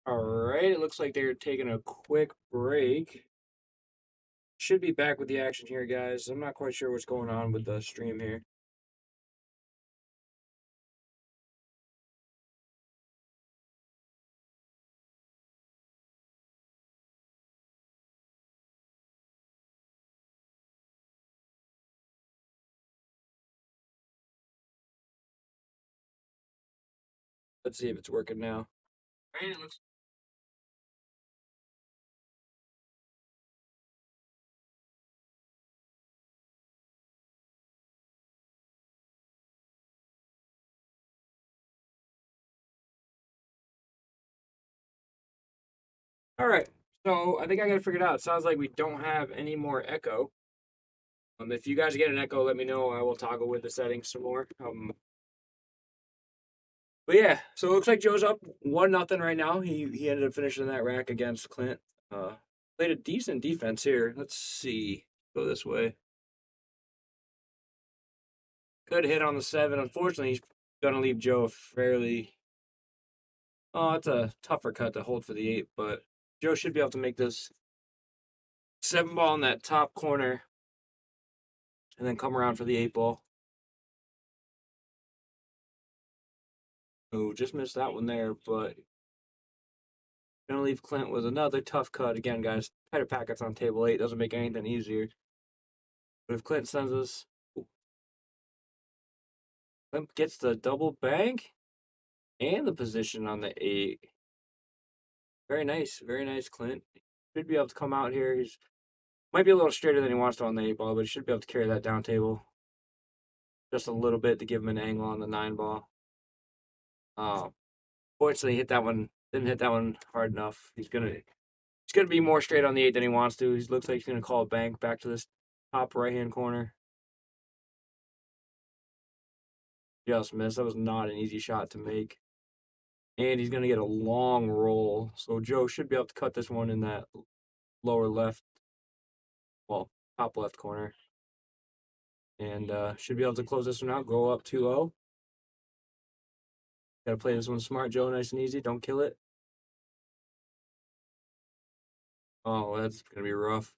All right, it looks like they're taking a quick break. Should be back with the action here, guys. I'm not quite sure what's going on with the stream here. Let's see if it's working now. Right, it looks. All right, so I think I got it figured out. It sounds like we don't have any more echo. If you guys get an echo, let me know. I will toggle with the settings some more. But yeah, so it looks like Joe's up 1-0 right now. He ended up finishing that rack against Clint. Uh, Played a decent defense here. Let's see. Go this way. Good hit on the 7. Unfortunately, he's gonna leave Joe fairly. Oh, it's a tougher cut to hold for the 8, but Joe should be able to make this 7 ball in that top corner and then come around for the 8 ball. Oh, just missed that one there, but gonna leave Clint with another tough cut. Again, guys, tighter packets on table 8 doesn't make anything easier. But if Clint sends us, Clint gets the double bank and the position on the 8. Very nice, Clint. Should be able to come out here. He's might be a little straighter than he wants to on the 8 ball, but he should be able to carry that down table just a little bit to give him an angle on the 9 ball. Fortunately, hit that one. Didn't hit that one hard enough. He's gonna be more straight on the 8 than he wants to. He looks like he's gonna call a bank back to this top right hand corner. Just missed. That was not an easy shot to make. And he's gonna get a long roll. So Joe should be able to cut this one in that lower left, well, top left corner. And should be able to close this one out, go up 2-0. Gotta play this one smart, Joe, nice and easy. Don't kill it. Oh, that's gonna be rough.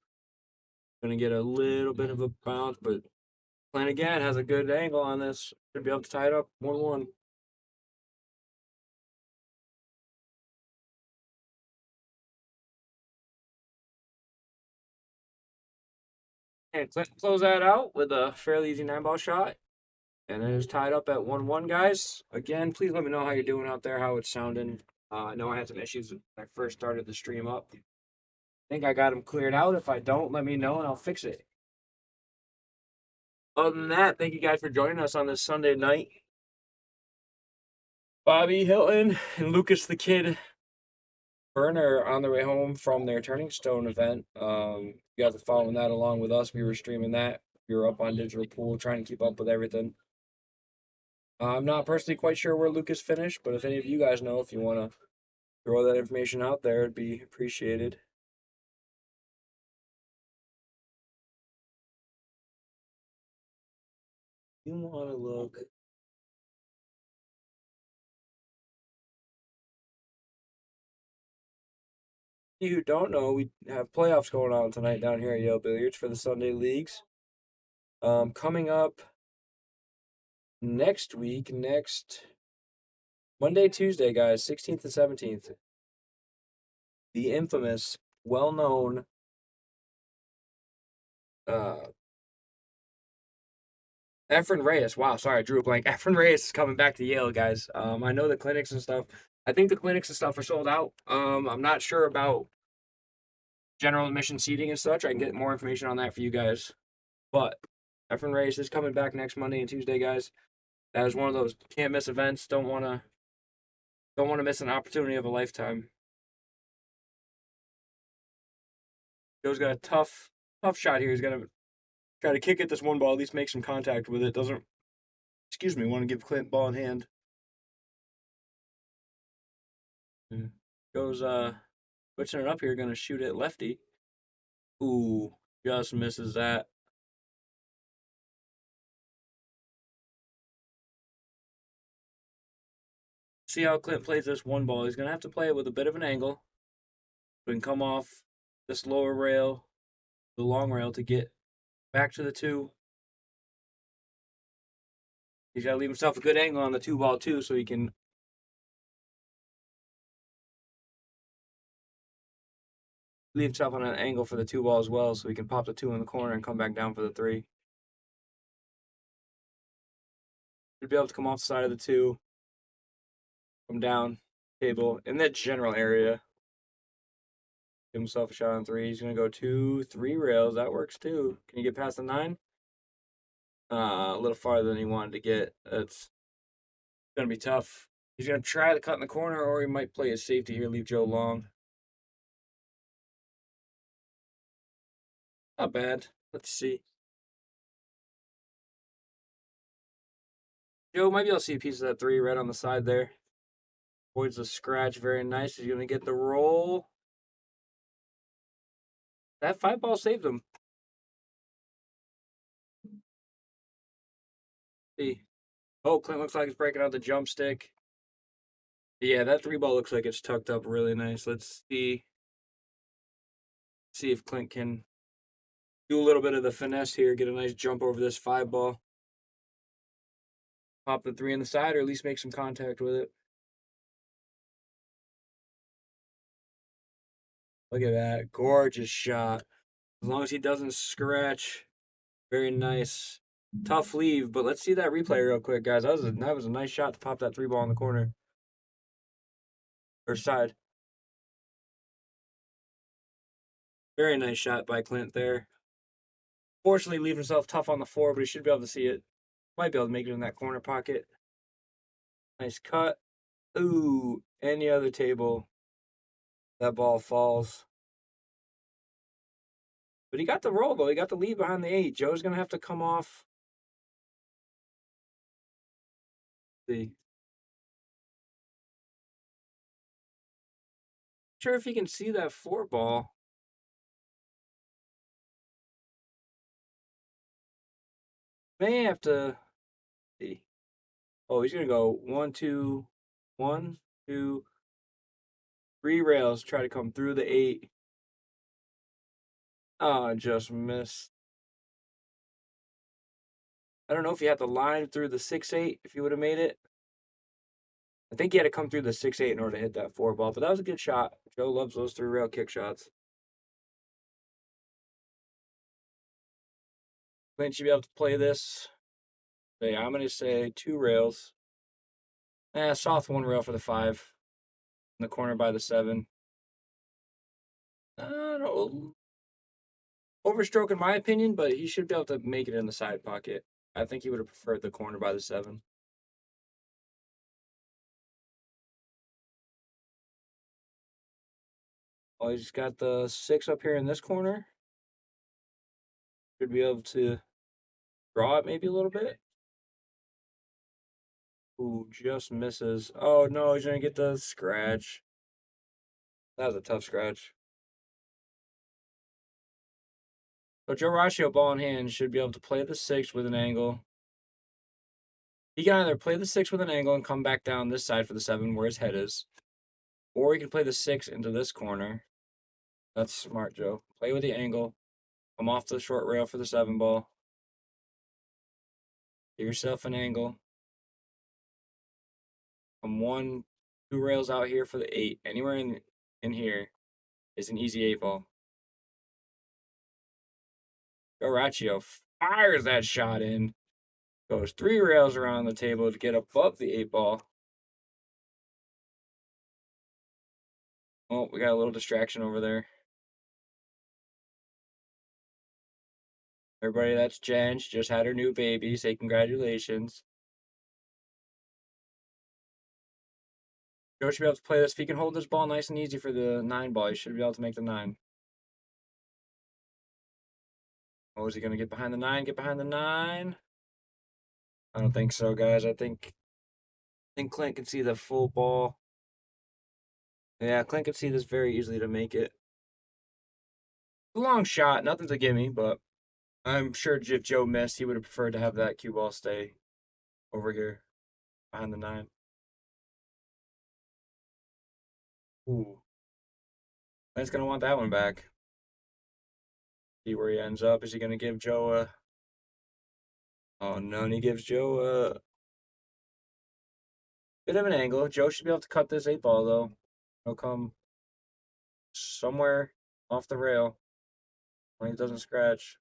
Gonna get a little bit of a bounce, but Clint again has a good angle on this. Should be able to tie it up 1-1. And Clint close that out with a fairly easy 9 ball shot. And it is tied up at 1-1, guys. Again, please let me know how you're doing out there, how it's sounding. I know I had some issues when I first started the stream up. I think I got them cleared out. If I don't, let me know and I'll fix it. Other than that, thank you guys for joining us on this Sunday night. Bobby Hilton and Lucas the Kid Burner on their way home from their Turning Stone event. You guys are following that along with us. We were streaming that. We were up on Digital Pool trying to keep up with everything. I'm not personally quite sure where Lucas finished, but if any of you guys know, if you want to throw that information out there, it'd be appreciated. You want to look. You who don't know, we have playoffs going on tonight down here at Yale Billiards for the Sunday leagues. Coming up next week, next Monday, Tuesday, guys, 16th and 17th. The infamous, well-known uh Efren Reyes. Wow, sorry, I drew a blank. Efren Reyes is coming back to Yale, guys. I know the clinics and stuff. I think the clinics and stuff are sold out. I'm not sure about general admission seating and such. I can get more information on that for you guys. But Efren Reyes is coming back next Monday and Tuesday, guys. That is one of those can't miss events. Don't wanna miss an opportunity of a lifetime. Joe's got a tough shot here. He's gonna try to kick at this 1 ball, at least make some contact with it. Doesn't want to give Clint ball in hand. Goes switching it up here, gonna shoot it lefty. Ooh, just misses that. See how Clint plays this one ball. He's going to have to play it with a bit of an angle. We can come off this lower rail, the long rail, to get back to the two. He's got to leave himself a good angle on the two ball, too, so he can leave himself on an angle for the two ball as well, so he can pop the two in the corner and come back down for the three. Should be able to come off the side of the two, come down, table, in that general area. Give himself a shot on three. He's going to go 2-3 rails. That works too. Can you get past the 9? A little farther than he wanted to get. That's going to be tough. He's going to try to cut in the corner, or he might play his safety here, leave Joe long. Not bad. Let's see. Joe might be able to see a piece of that 3 right on the side there. Avoids the scratch. Very nice. He's going to get the roll. That 5 ball saved him. See. Oh, Clint looks like he's breaking out the jump stick. Yeah, that 3 ball looks like it's tucked up really nice. Let's see if Clint can do a little bit of the finesse here, get a nice jump over this 5 ball. Pop the 3 in the side, or at least make some contact with it. Look at that. Gorgeous shot. As long as he doesn't scratch. Very nice. Tough leave, but let's see that replay real quick, guys. That was a nice shot to pop that 3 ball in the corner. Or side. Very nice shot by Clint there. Fortunately, leave himself tough on the 4, but he should be able to see it. Might be able to make it in that corner pocket. Nice cut. Ooh, any other table. That ball falls. But he got the roll, though. He got the lead behind the 8. Joe's going to have to come off. See. Sure if he can see that 4 ball. May have to see. Oh, he's going to go 1, 2, 1, 2, 3 rails. Try to come through the 8. Oh, just missed. I don't know if he had to line through the 6-8 if he would have made it. I think he had to come through the 6-8 in order to hit that 4 ball, but that was a good shot. Joe loves those 3 rail kick shots. Clint should be able to play this. Okay, I'm going to say 2 rails. Soft 1 rail for the 5. In the corner by the 7. No, overstroke in my opinion, but he should be able to make it in the side pocket. I think he would have preferred the corner by the 7. Oh, he's got the 6 up here in this corner. Should be able to draw it maybe a little bit. Ooh, just misses. Oh, no, he's going to get the scratch. That was a tough scratch. So Joe Raccio, ball in hand, should be able to play the 6 with an angle. He can either play the 6 with an angle and come back down this side for the 7 where his head is. Or he can play the 6 into this corner. That's smart, Joe. Play with the angle. Come off the short rail for the 7 ball. Give yourself an angle. Come 1, 2 rails out here for the 8. Anywhere in here is an easy 8 ball. Joe Raccio fires that shot in. Goes 3 rails around the table to get above the 8 ball. Oh, we got a little distraction over there. Everybody, that's Jen. She just had her new baby. Say congratulations. Joe should be able to play this. If he can hold this ball nice and easy for the 9 ball, he should be able to make the 9. Oh, is he going to get behind the 9? Get behind the 9? I don't think so, guys. I think Clint can see the full ball. Yeah, Clint can see this very easily to make it. A long shot. Nothing to gimme, but I'm sure if Joe missed, he would have preferred to have that cue ball stay over here behind the 9. Ooh. Clint's gonna want that one back. See where he ends up. Is he gonna give Joe a? Oh no, and he gives Joe a bit of an angle. Joe should be able to cut this 8 ball though. He'll come somewhere off the rail when he doesn't scratch.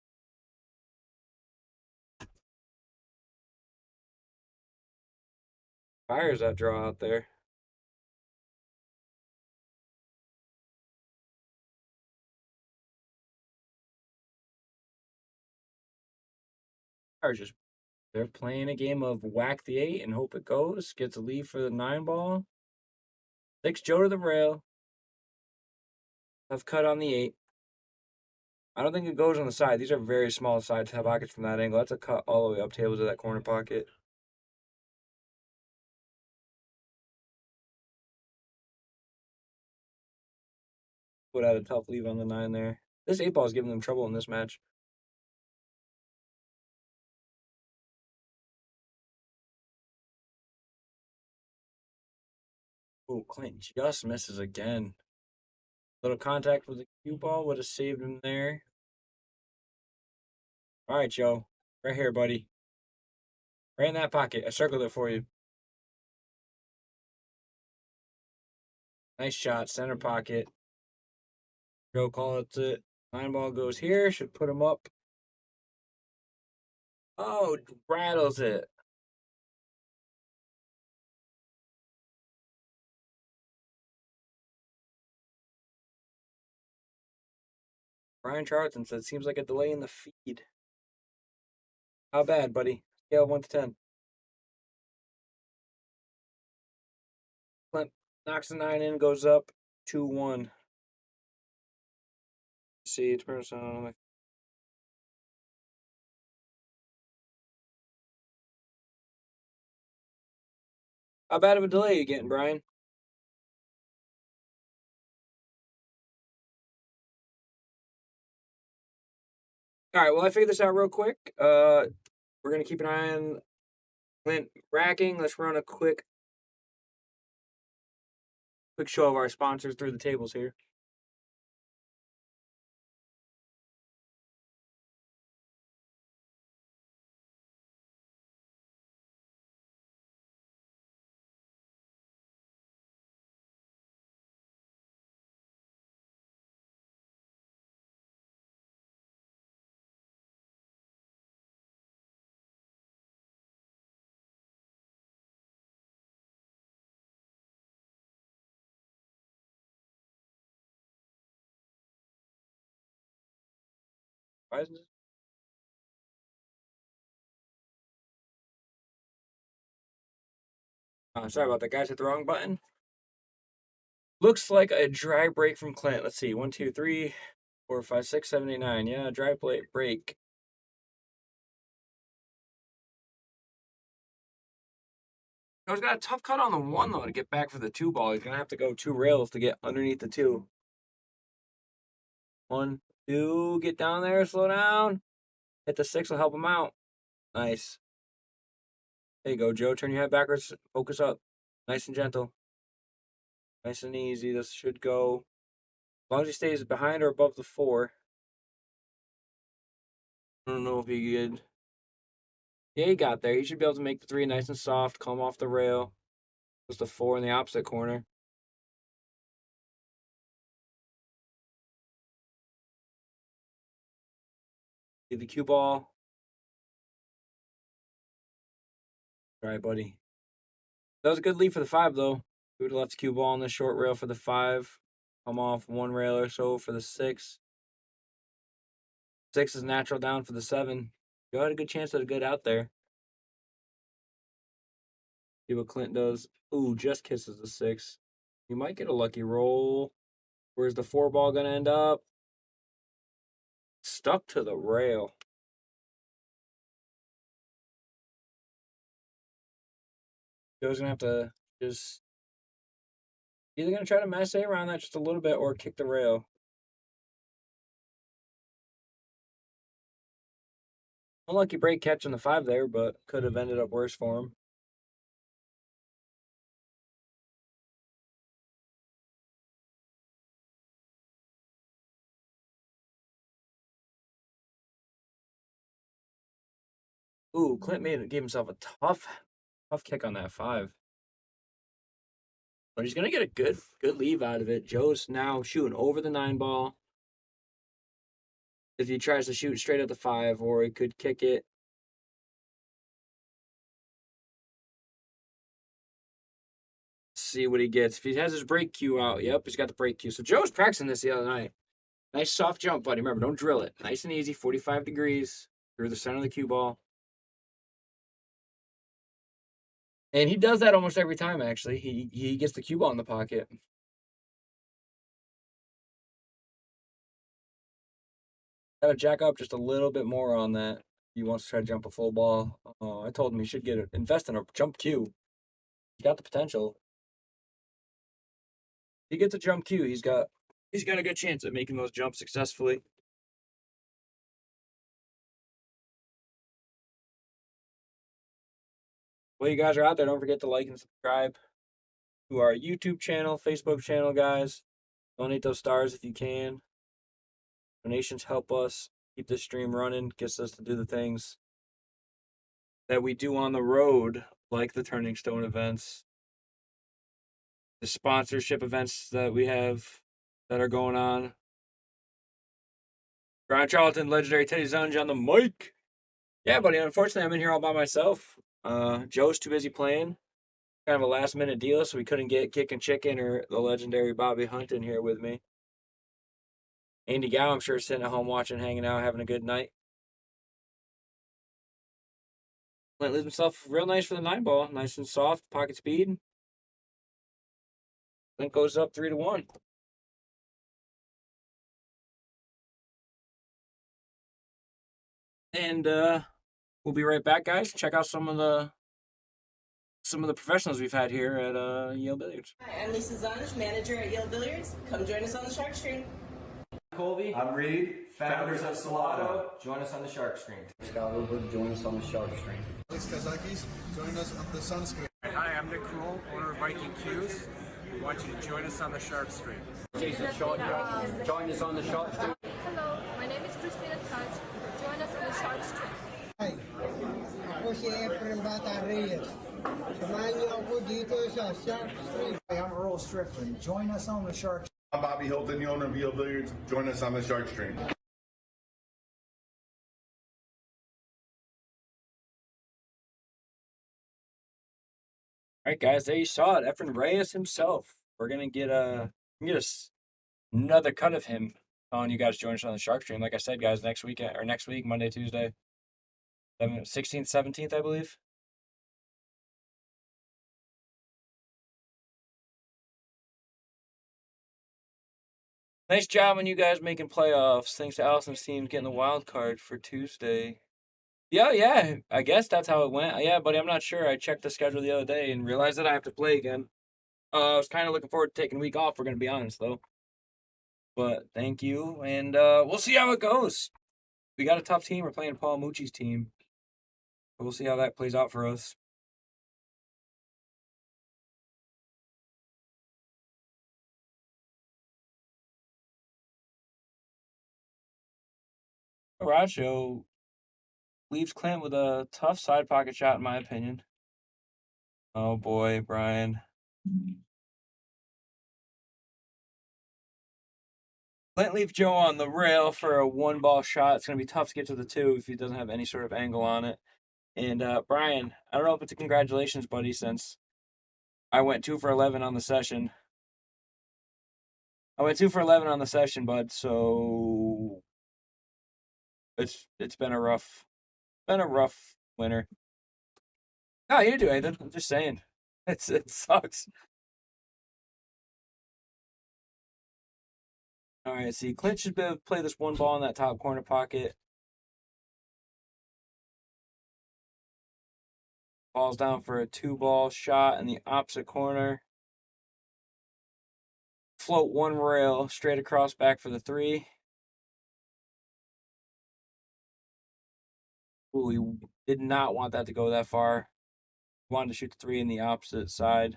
Fires that draw out there. Fires just they're playing a game of whack the 8 and hope it goes. Gets a lead for the 9 ball. Takes Joe to the rail. Tough cut on the 8. I don't think it goes on the side. These are very small side pockets from that angle. That's a cut all the way up tables to that corner pocket. Would have a tough leave on the 9 there. This 8 ball is giving them trouble in this match. Oh, Clint just misses again. Little contact with the cue ball would have saved him there. All right, Joe. Right here, buddy. Right in that pocket. I circled it for you. Nice shot. Center pocket. Joe calls it. 9 ball goes here. Should put him up. Oh, rattles it. Brian Charlton said, seems like a delay in the feed. How bad, buddy? Scale 1 to 10. Clint knocks the 9 in, goes up 2-1. See, it's person. How bad of a delay are you getting, Brian? All right, well, I figured this out real quick. We're gonna keep an eye on Clint racking. Let's run a quick show of our sponsors through the tables here. Why is this? Sorry about that, guys. Hit the wrong button. Looks like a dry break from Clint. Let's see. 1, 2, 3, 4, 5, 6, 7, 8, 9. Yeah, dry break. He's got a tough cut on the 1 though to get back for the 2 ball. He's gonna have to go 2 rails to get underneath the 2. 1, 2, get down there, slow down. Hit the 6 will help him out. Nice. There you go, Joe. Turn your head backwards. Focus up. Nice and gentle. Nice and easy. This should go. As long as he stays behind or above the 4. I don't know if he could. Yeah, he got there. He should be able to make the 3 nice and soft, come off the rail. Just the 4 in the opposite corner. Get the cue ball. All right, buddy. That was a good lead for the 5, though. We would have left the cue ball on the short rail for the 5. Come off 1 rail or so for the 6. 6 is natural down for the 7. You had a good chance at a good out there. See what Clint does. Ooh, just kisses the 6. You might get a lucky roll. Where's the 4 ball going to end up? Stuck to the rail. Joe's going to have to just either going to try to masse around that just a little bit or kick the rail. Unlucky break catching the 5 there, but could have ended up worse for him. Ooh, Clint gave himself a tough kick on that 5. But he's gonna get a good leave out of it. Joe's now shooting over the 9 ball. If he tries to shoot straight at the 5, or he could kick it. See what he gets. If he has his break cue out, yep, he's got the break cue. So Joe's practicing this the other night. Nice soft jump, buddy. Remember, don't drill it. Nice and easy, 45 degrees through the center of the cue ball. And he does that almost every time, actually. He gets the cue ball in the pocket. Gotta jack up just a little bit more on that. He wants to try to jump a full ball. I told him he should invest in a jump cue. He's got the potential. If he gets a jump cue, he's got a good chance at making those jumps successfully. While you guys are out there, don't forget to like and subscribe to our YouTube channel, Facebook channel, guys. Donate those stars if you can. Donations help us keep this stream running, gets us to do the things that we do on the road, like the Turning Stone events, the sponsorship events that we have that are going on. Brian Charlton, legendary Teddy Zunge on the mic. Yeah, buddy, unfortunately, I'm in here all by myself. Joe's too busy playing. Kind of a last minute deal, so we couldn't get Kickin' Chicken or the legendary Bobby Hunt in here with me. Andy Gow, I'm sure, sitting at home watching, hanging out, having a good night. Clint leaves himself real nice for the 9 ball. Nice and soft, pocket speed. Clint goes up 3-1. And we'll be right back, guys. Check out some of the professionals we've had here at Yale Billiards. Hi, I'm Lisa Zunge, manager at Yale Billiards. Come join us on the Shark Stream. Colby. I'm Reed, Founders of Salado. Join us on the Shark Stream. Scott Wilbur, join us on the Shark Stream. Alex Kazakis, join us on the Sunscreen. Hi, I'm Nick Kroll, owner of Viking Q's. We want you to join us on the Shark Stream. Jason Shaw, join us on the Shark Stream. Hello, my name is Christina Touch. Join us on the Shark Stream. Hi, ako si Efren Bata Reyes. Samahan niyo ako dito sa Shark Stream. Hey, I'm Earl Strickland. Join us on the Shark. I'm Bobby Hilton, the owner of Yale Billiards. Join us on the Shark Stream. All right, guys, there you saw it. Efren Reyes himself. We're gonna get another cut of him on you guys join us on the Shark Stream. Like I said, guys, next week, Monday, Tuesday, 16th, 17th, I believe. Nice job on you guys making playoffs. Thanks to Allison's team getting the wild card for Tuesday. Yeah, I guess that's how it went. Yeah, buddy, I'm not sure. I checked the schedule the other day and realized that I have to play again. I was kind of looking forward to taking a week off, we're going to be honest, though. But thank you, and we'll see how it goes. We got a tough team. We're playing Paul Mucci's team. We'll see how that plays out for us. Raccio leaves Clint with a tough side pocket shot, in my opinion. Oh boy, Brian. Clint leaves Joe on the rail for a 1-ball shot. It's going to be tough to get to the 2 if he doesn't have any sort of angle on it. And Brian, I don't know if it's a congratulations, buddy, since I went 2 for 11 on the session. Bud, so it's been a rough winter. No, you do, Ethan. I'm just saying. It sucks. All right, see, Clint should be able to play this 1 ball in that top corner pocket. Falls down for a 2-ball shot in the opposite corner. Float 1 rail straight across back for the 3. Ooh, he did not want that to go that far. He wanted to shoot the 3 in the opposite side.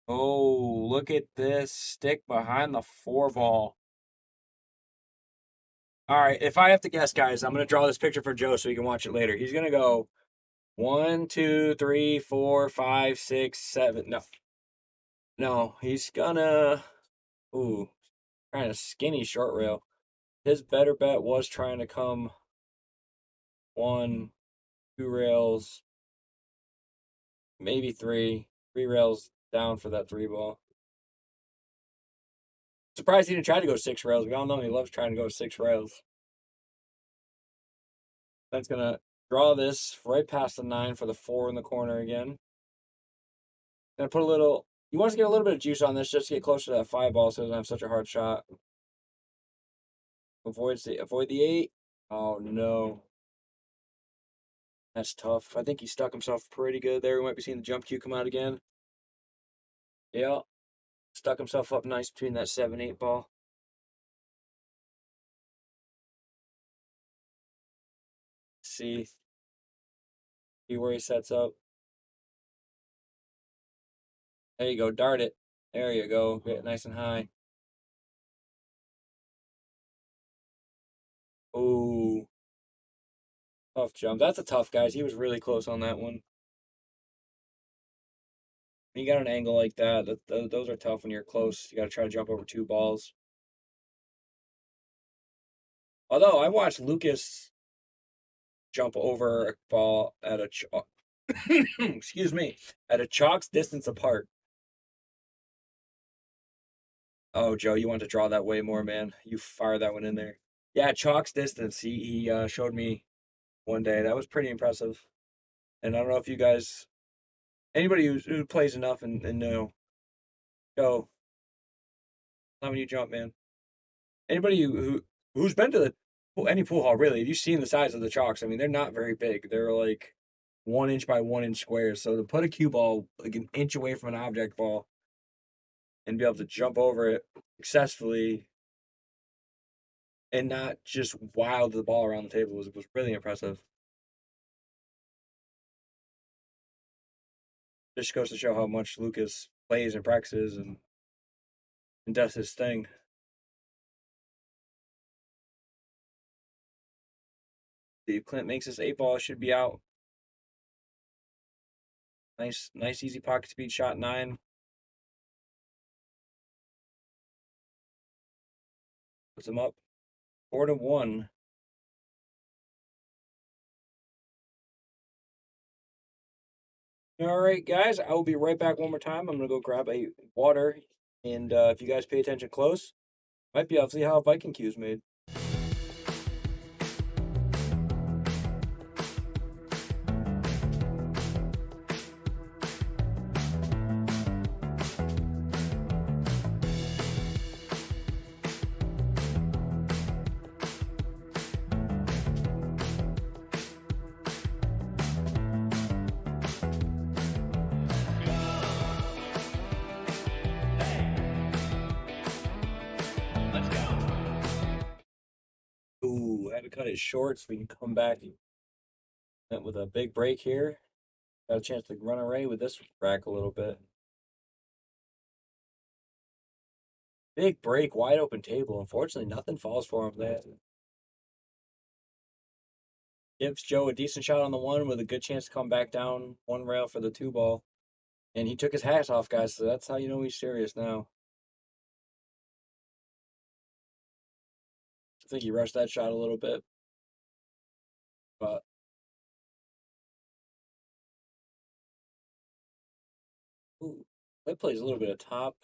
Oh, look at this stick behind the 4 ball. All right, if I have to guess, guys, I'm gonna draw this picture for Joe so he can watch it later. He's gonna go 1, 2, 3, 4, 5, 6, 7. No, no, he's gonna. Ooh, kind of skinny short rail. His better bet was trying to come 1, 2 rails, maybe 3, 3 rails down for that 3 ball. Surprised he didn't try to go 6 rails. We all know he loves trying to go 6 rails. That's gonna draw this right past the 9 for the 4 in the corner again. Gonna put a little. He wants to get a little bit of juice on this just to get closer to that 5 ball so he doesn't have such a hard shot. Avoid the 8. Oh no. That's tough. I think he stuck himself pretty good there. We might be seeing the jump cue come out again. Yeah. Stuck himself up nice between that 7-8 ball. See where he sets up. There you go. Dart it. There you go. Get it nice and high. Ooh. Tough jump. That's a tough, guys. He was really close on that one. When you got an angle like that, those are tough when you're close. You got to try to jump over 2 balls. Although I watched Lucas jump over a ball at a excuse me, at a chalk's distance apart. Oh, Joe, you want to draw that way more, man. You fire that one in there. Yeah, chalk's distance. He showed me one day. That was pretty impressive. And I don't know if you guys, anybody who plays enough and know, Joe, not when you jump, man. Anybody who's been to any pool hall really, have you seen the size of the chalks? I mean, they're not very big. They're like 1 inch by 1 inch squares. So to put a cue ball like an inch away from an object ball and be able to jump over it successfully and not just wild the ball around the table was really impressive. Just goes to show how much Lucas plays and practices and does his thing. If Clint makes this 8 ball, it should be out. Nice, easy pocket speed shot 9. Puts him up 4-1. All right, guys, I will be right back one more time. I'm gonna go grab a water, and if you guys pay attention close, might be able to see how a Viking cue is made. Ooh, had to cut it short so we can come back with a big break here. Got a chance to run away with this rack a little bit. Big break, wide open table. Unfortunately, nothing falls for him there. Gives Joe a decent shot on the 1 with a good chance to come back down 1 rail for the 2 ball. And he took his hat off, guys, so that's how you know he's serious now. I think he rushed that shot a little bit. But ooh, that plays a little bit of top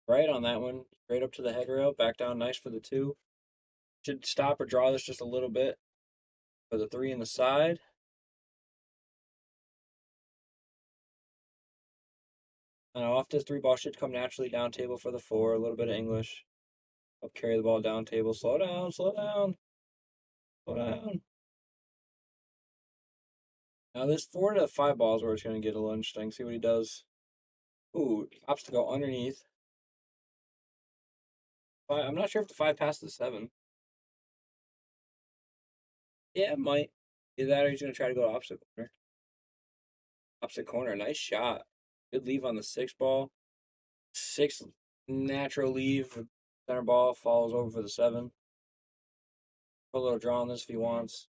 right on that one. Straight up to the head rail, back down nice for the 2. Should stop or draw this just a little bit for the 3 in the side. And off this 3 ball should come naturally down table for the 4. A little bit of English. Up carry the ball down table. Slow down, slow down. Slow down. Now this 4 to 5 balls where it's going to get a little interesting. See what he does. Ooh, opts to go underneath. I'm not sure if the 5 passes the 7. Yeah, it might. Either that or he's going to try to go to opposite corner. Opposite corner, nice shot. Good leave on the 6 ball. 6 natural leave. Center ball falls over for the 7. Put a little draw on this if he wants.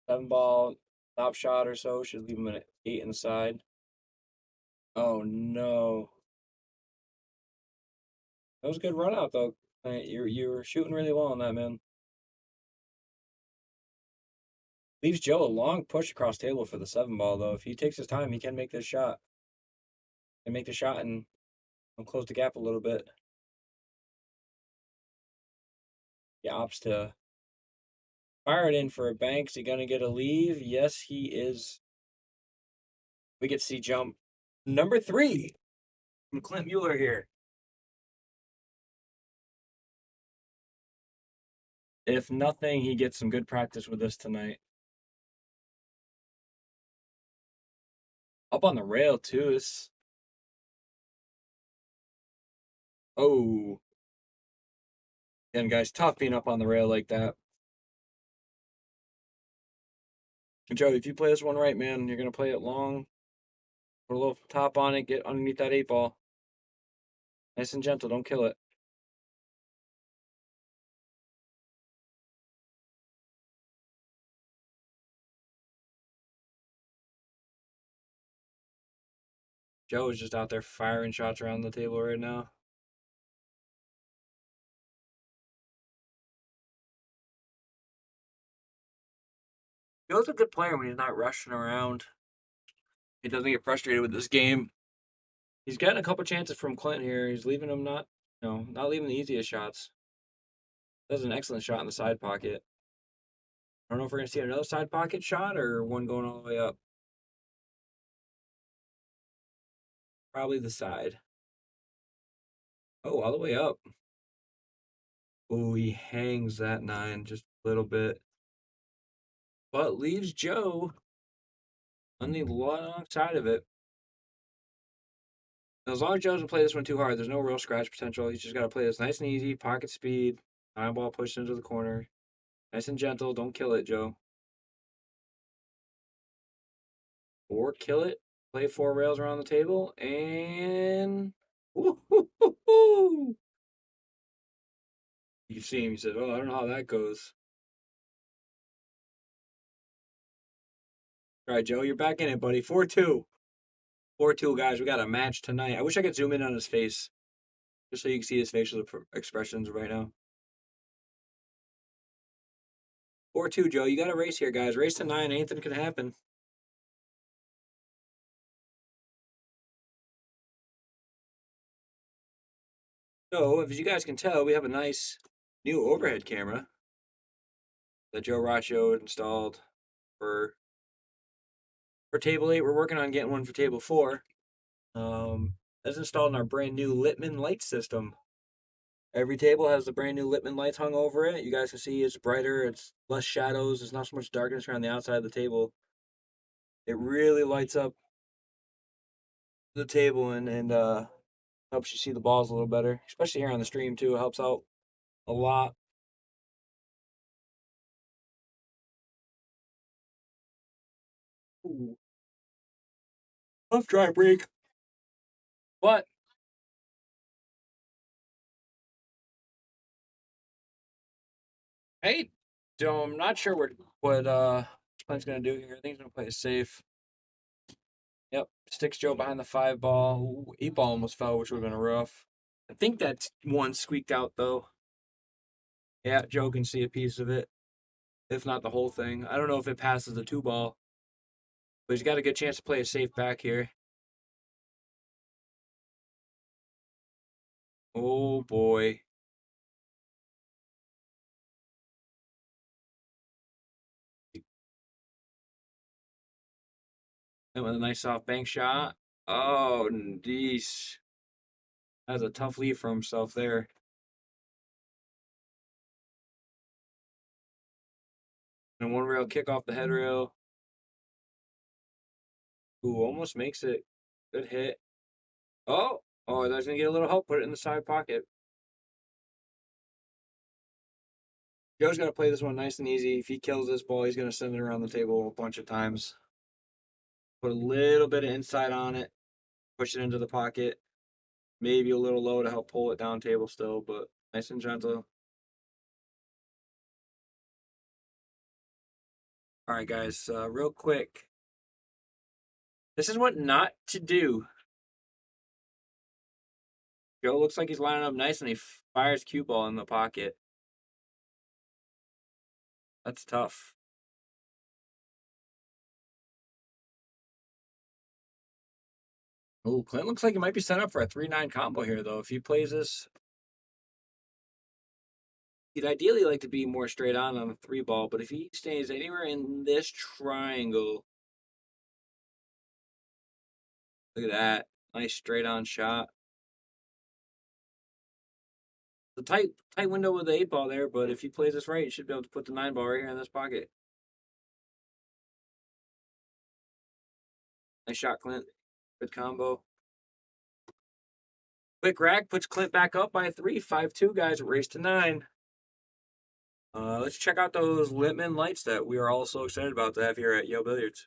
7-ball, top shot or so. Should leave him at 8 inside. Oh no. That was a good run out though. You were shooting really well on that, man. Leaves Joe a long push across table for the 7-ball though. If he takes his time, he can make this shot. And make the shot and close the gap a little bit. He opts to fire it in for a bank. Is he gonna get a leave? Yes, he is. We get to see jump number 3 from Clint Mueller here. If nothing, he gets some good practice with this tonight. Up on the rail, too. Oh. And guys, tough being up on the rail like that. Joe, if you play this one right, man, you're going to play it long. Put a little top on it, get underneath that 8-ball. Nice and gentle, don't kill it. Joe is just out there firing shots around the table right now. Joe's a good player when he's not rushing around. He doesn't get frustrated with this game. He's getting a couple chances from Clint here. He's leaving him not leaving the easiest shots. That's an excellent shot in the side pocket. I don't know if we're going to see another side pocket shot or one going all the way up. Probably the side. Oh, all the way up. Oh, he hangs that 9 just a little bit. But leaves Joe on the long side of it. As long as Joe doesn't play this one too hard, there's no real scratch potential. He's just got to play this nice and easy, pocket speed, 9-ball pushed into the corner. Nice and gentle. Don't kill it, Joe. Or kill it. Play 4 rails around the table, and woo-hoo-hoo-hoo! You see him, he says, oh, I don't know how that goes. All right, Joe, you're back in it, buddy. 4-2. 4-2, guys. We got a match tonight. I wish I could zoom in on his face, just so you can see his facial expressions right now. 4-2, Joe. You got a race here, guys. Race to 9. Anything can happen. So, as you guys can tell, we have a nice new overhead camera that Joe Raccio installed for table 8. We're working on getting one for table 4. That's installed in our brand new Littman light system. Every table has the brand new Littman lights hung over it. You guys can see it's brighter, it's less shadows, there's not so much darkness around the outside of the table. It really lights up the table and helps you see the balls a little better, especially here on the stream too. It helps out a lot. Ooh. Tough dry break. But hey, so I'm not sure what Clint's gonna do here. I think he's gonna play it safe. Yep, sticks Joe behind the 5-ball. Ooh, 8-ball almost fell, which would have been rough. I think that one squeaked out though. Yeah, Joe can see a piece of it, if not the whole thing. I don't know if it passes the 2-ball, but he's got a good chance to play a safe back here. Oh boy. And with a nice soft bank shot. Oh, geez. That's a tough lead for himself there. And one rail kick off the head rail. Ooh, almost makes it. Good hit. Oh, that's gonna get a little help. Put it in the side pocket. Joe's gonna play this one nice and easy. If he kills this ball, he's gonna send it around the table a bunch of times. Put a little bit of inside on it. Push it into the pocket. Maybe a little low to help pull it down table still, but nice and gentle. All right, guys, real quick. This is what not to do. Joe looks like he's lining up nice and he fires cue ball in the pocket. That's tough. Oh, Clint looks like he might be set up for a 3-9 combo here, though. If he plays this, he'd ideally like to be more straight on the 3 ball, but if he stays anywhere in this triangle, look at that. Nice straight on shot. The tight window with the 8 ball there, but if he plays this right, he should be able to put the 9 ball right here in this pocket. Nice shot, Clint. Good combo. Quick rack puts Clint back up by 3. 5-2, guys. Race to 9. Let's check out those Littman lights that we are all so excited about to have here at Yale Billiards.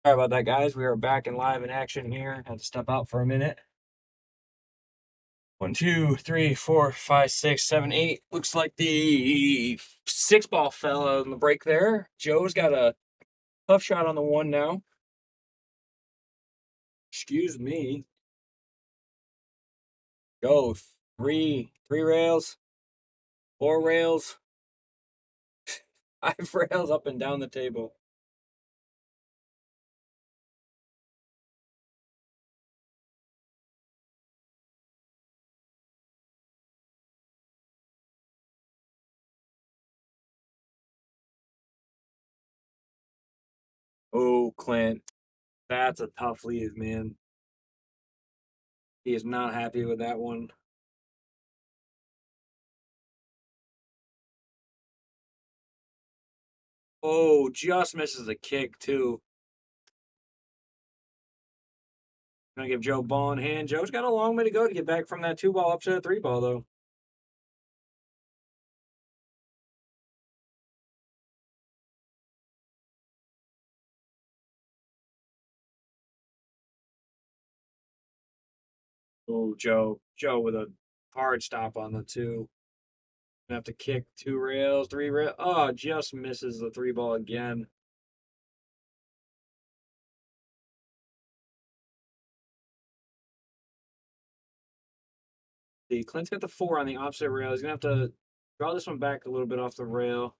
Sorry about that, guys. We are back in live in action here. Had to step out for a minute. 1, 2, 3, 4, 5, 6, 7, 8. Looks like the 6 ball fell on the break there. Joe's got a tough shot on the 1 now. Excuse me. Go 3 rails, 4 rails, 5 rails up and down the table. Oh, Clint, that's a tough lead, man. He is not happy with that one. Oh, just misses the kick, too. Gonna give Joe ball in hand. Joe's got a long way to go to get back from that 2 ball up to a 3 ball, though. Oh, Joe with a hard stop on the 2. Gonna have to kick 2 rails, 3 rails. Oh, just misses the 3 ball again. See, Clint's got the 4 on the opposite rail. He's gonna have to draw this one back a little bit off the rail,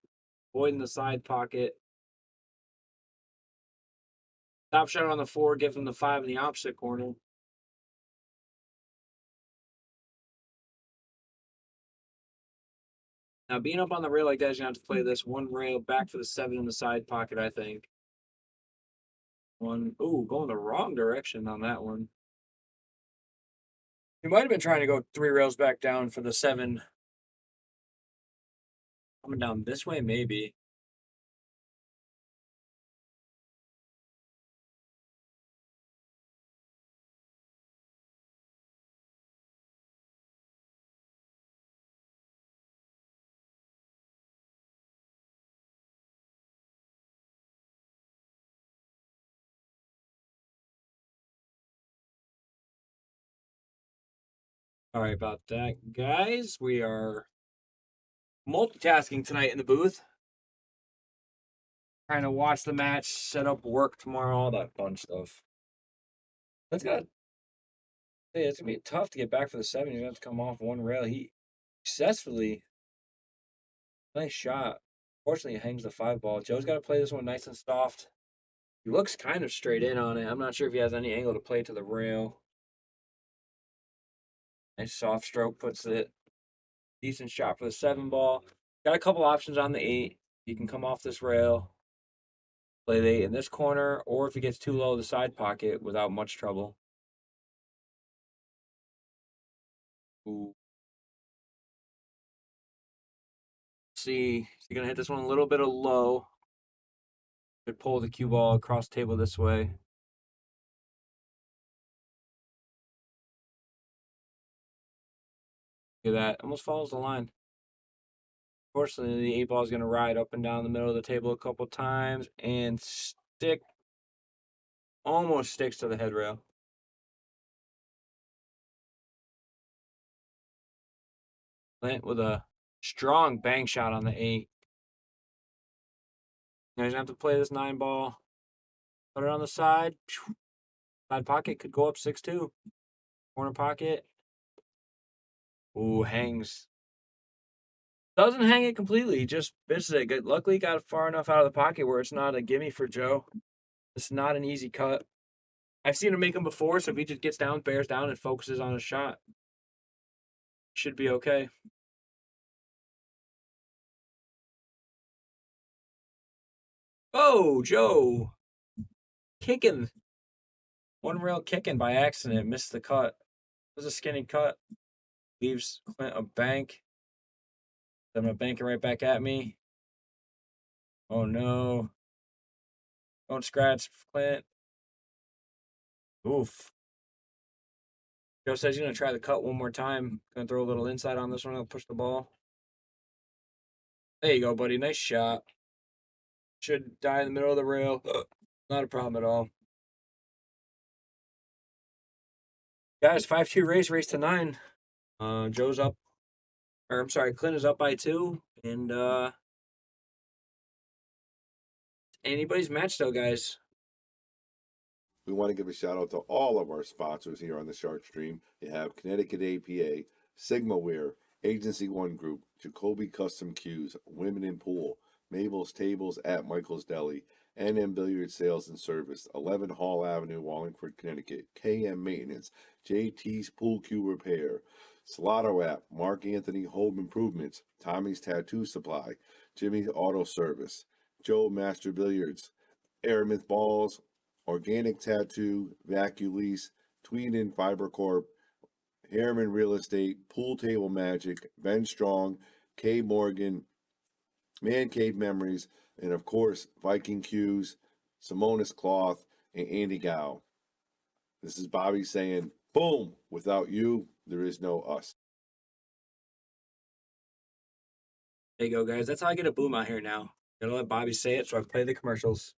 avoiding the side pocket. Top shot on the 4, give him the 5 in the opposite corner. Now, being up on the rail like that, you're gonna have to play this 1 rail back for the 7 in the side pocket, I think. Ooh, going the wrong direction on that one. He might have been trying to go 3 rails back down for the 7. Coming down this way, maybe. Sorry about that, guys. We are multitasking tonight in the booth. Trying to watch the match, set up work tomorrow, all that fun stuff. That's good. Hey, it's gonna be tough to get back for the 7. You're gonna have to come off one rail. He successfully, nice shot. Fortunately, he hangs the 5 ball. Joe's got to play this one nice and soft. He looks kind of straight in on it. I'm not sure if he has any angle to play to the rail. Nice soft stroke puts it. Decent shot for the 7 ball. Got a couple options on the 8. He can come off this rail, play the 8 in this corner, or if he gets too low, the side pocket without much trouble. Ooh. See, is he gonna hit this one a little bit of low? Could pull the cue ball across the table this way. Look at that. Almost follows the line. Fortunately, the 8 ball is going to ride up and down the middle of the table a couple times and almost sticks to the headrail. Clint with a strong bang shot on the 8. Now he's going to have to play this 9 ball. Put it on the side. Side pocket could go up 6-2. Corner pocket. Ooh, hangs. Doesn't hang it completely. He just misses it. Luckily, got far enough out of the pocket where it's not a gimme for Joe. It's not an easy cut. I've seen him make them before, so if he just gets down, bears down, and focuses on his shot, should be okay. Oh, Joe. Kicking. One rail kicking by accident. Missed the cut. It was a skinny cut. Leaves Clint a bank. I'm going to bank it right back at me. Oh, no. Don't scratch, Clint. Oof. Joe says he's going to try the cut one more time. Going to throw a little inside on this one. I'll push the ball. There you go, buddy. Nice shot. Should die in the middle of the rail. Not a problem at all. Guys, 5-2 race to 9. Joe's up. Or I'm sorry, Clint is up by 2. And anybody's match though, guys. We want to give a shout out to all of our sponsors here on the Shark Stream. You have Connecticut APA, SigmaWare, Agency One Group, Jacoby Custom Cues, Women in Pool, Mabel's Tables at Michael's Deli, NM Billiard Sales and Service, 11 Hall Avenue, Wallingford, Connecticut, KM Maintenance, JT's Pool Cue Repair, Salado App, Mark Anthony Home Improvements, Tommy's Tattoo Supply, Jimmy's Auto Service, Joe Master Billiards, Airmouth Balls, Organic Tattoo, Vaculease, Tweeden Fiber Corp, Harriman Real Estate, Pool Table Magic, Ben Strong, K Morgan, Man Cave Memories, and of course, Viking Cues, Simonis Cloth, and Andy Gow. This is Bobby saying, boom, without you, there is no us. There you go, guys. That's how I get a boom out here now. Gotta let Bobby say it so I play the commercials.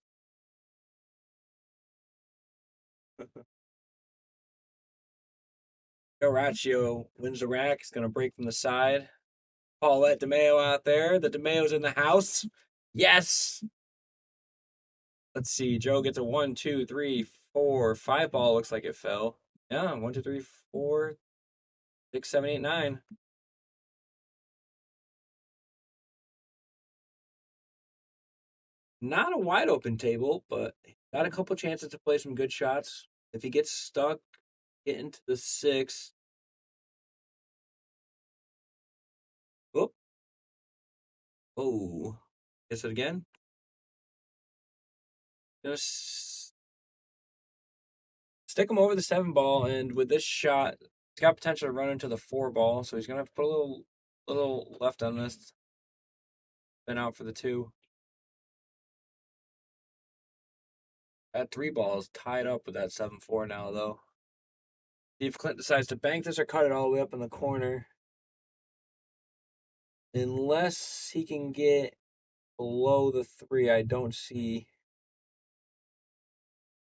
Raccio wins the rack. He's going to break from the side. Paulette DeMeo out there. The DeMeo's in the house. Yes. Let's see. Joe gets a 1, 2, 3, 4, 5 ball. Looks like it fell. Yeah, 1, 2, 3, 4, 6, 7, 8, 9. Not a wide open table, but got a couple chances to play some good shots. If he gets stuck, get into the 6. Whoop. Oh. Guess it again. Just stick him over the 7 ball, and with this shot, he's got potential to run into the 4 ball, so he's gonna have to put a little left on this. Been out for the 2. That 3 ball is tied up with that 7-4 now, though. See if Clint decides to bank this or cut it all the way up in the corner. Unless he can get below the 3, I don't see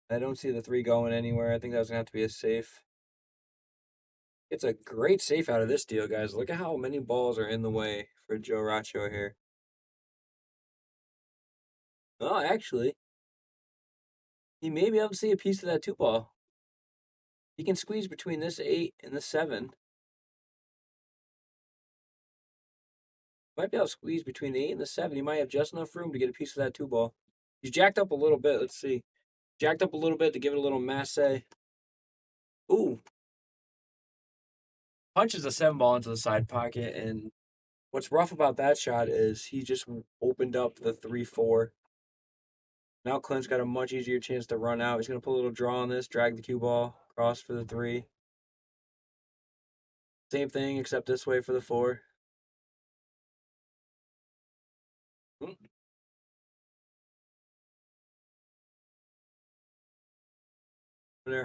the 3 going anywhere. I think that's gonna have to be a safe. It's a great safe out of this deal, guys. Look at how many balls are in the way for Joe Raccio here. Oh, actually, he may be able to see a piece of that 2-ball. He can squeeze between this 8 and the 7. Might be able to squeeze between the 8 and the 7. He might have just enough room to get a piece of that 2-ball. He's jacked up a little bit. Let's see. Jacked up a little bit to give it a little masse. Ooh. Punches the 7-ball into the side pocket, and what's rough about that shot is he just opened up the 3-4. Now Clint's got a much easier chance to run out. He's going to put a little draw on this, drag the cue ball, cross for the 3. Same thing, except this way for the 4.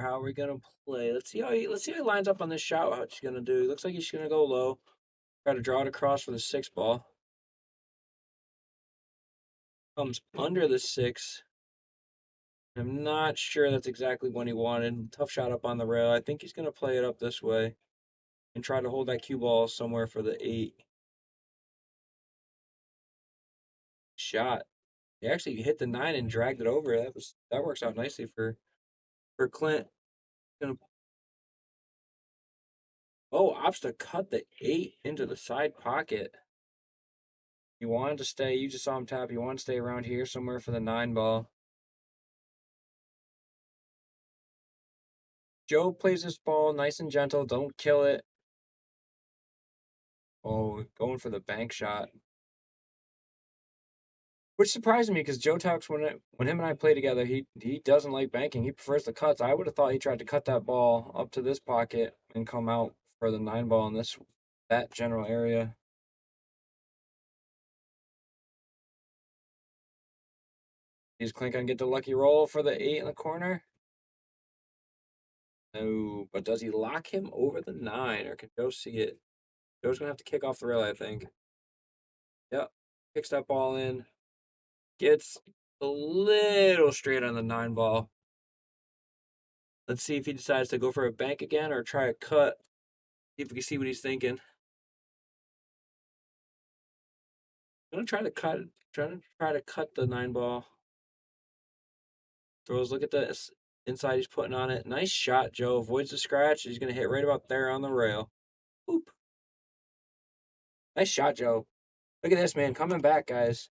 How are we gonna play? Let's see how he lines up on this shot. What he's gonna do? He looks like he's gonna go low. Try to draw it across for the 6-ball. Comes under the 6. I'm not sure that's exactly what he wanted. Tough shot up on the rail. I think he's gonna play it up this way and try to hold that cue ball somewhere for the 8. Shot. He actually hit the 9 and dragged it over. That works out nicely for Clint. Opts to cut the 8 into the side pocket. He wanted to stay. You just saw him tap. He wanted to stay around here somewhere for the 9-ball. Joe plays this ball nice and gentle. Don't kill it. Oh, going for the bank shot. Which surprised me because Joe talks when him and I play together, he doesn't like banking. He prefers the cuts. I would have thought he tried to cut that ball up to this pocket and come out for the 9-ball in that general area. Is Clint gonna get the lucky roll for the 8 in the corner? No, but does he lock him over the 9, or can Joe see it? Joe's gonna have to kick off the rail, I think. Yep, kicks that ball in. Gets a little straight on the 9-ball. Let's see if he decides to go for a bank again or try a cut. See if we can see what he's thinking. I'm gonna try to cut the 9-ball. Throws. Look at the inside he's putting on it. Nice shot, Joe. Avoids the scratch. He's gonna hit right about there on the rail. Oop. Nice shot, Joe. Look at this, man. Coming back, guys.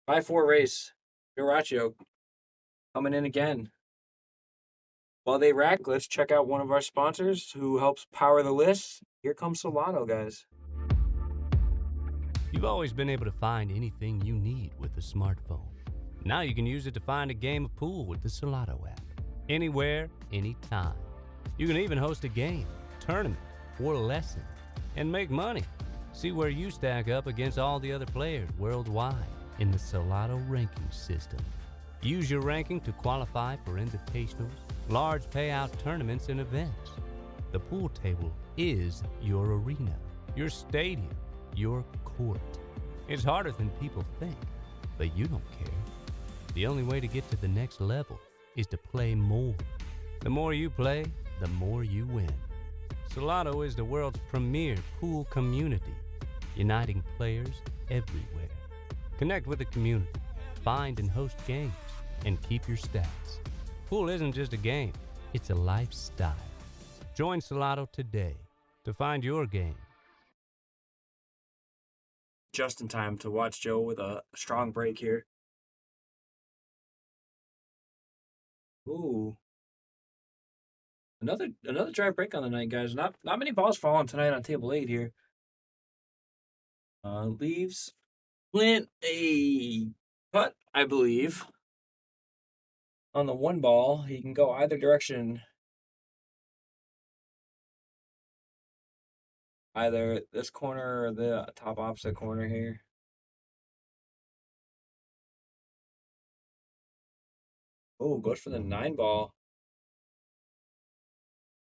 5-4 race. Joe Raccio coming in again. While they rack, let's check out one of our sponsors who helps power the list. Here comes Solano, guys. You've always been able to find anything you need with a smartphone. Now you can use it to find a game of pool with the Solano app. Anywhere, anytime. You can even host a game, tournament, or lesson, and make money. See where you stack up against all the other players worldwide in the Solano ranking system. Use your ranking to qualify for invitationals, large payout tournaments, and events. The pool table is your arena, your stadium, your court. It's harder than people think, but you don't care. The only way to get to the next level is to play more. The more you play, the more you win. Solano is the world's premier pool community, uniting players everywhere. Connect with the community, find and host games, and keep your stats. Pool isn't just a game, it's a lifestyle. Join Solano today to find your game. Just in time to watch Joe with a strong break here. Ooh. Another dry break on the night, guys. Not many balls falling tonight on table 8 here. Leaves Clint a putt, I believe. On the 1-ball, he can go either direction. Either this corner or the top opposite corner here. Oh, goes for the 9-ball.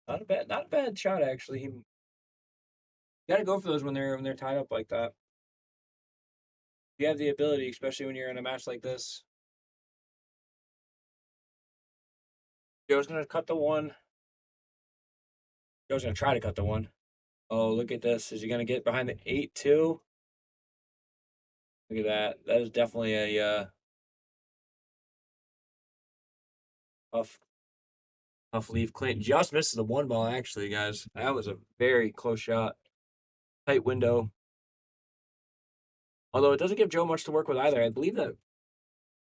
Not a bad shot actually. You gotta go for those when they're tied up like that. You have the ability, especially when you're in a match like this. Joe's gonna cut the 1. Joe's going to try to cut the 1. Oh, look at this. Is he going to get behind the 8-2? Look at that. That is definitely a tough leave. Clint just misses the 1 ball, actually, guys. That was a very close shot. Tight window. Although it doesn't give Joe much to work with either. I believe that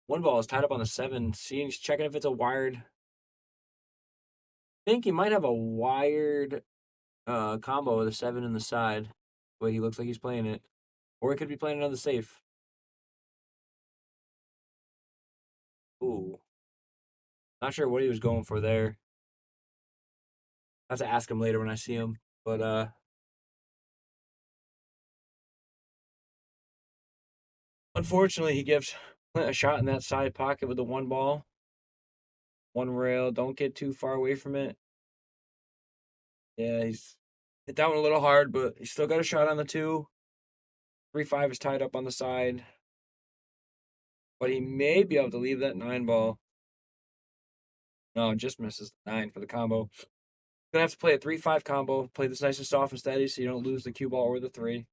1 ball is tied up on the 7. See, he's checking if it's a wired. I think he might have a wired combo with a 7 in the side. The way he looks like he's playing it. Or he could be playing another safe. Ooh. Not sure what he was going for there. I have to ask him later when I see him. But unfortunately, he gives Clint a shot in that side pocket with the 1 ball. 1 rail. Don't get too far away from it. Yeah, he's hit that one a little hard, but he's still got a shot on the 2. 3-5 is tied up on the side. But he may be able to leave that 9 ball. No, just misses the 9 for the combo. Gonna have to play a 3-5 combo. Play this nice and soft and steady so you don't lose the cue ball or the 3.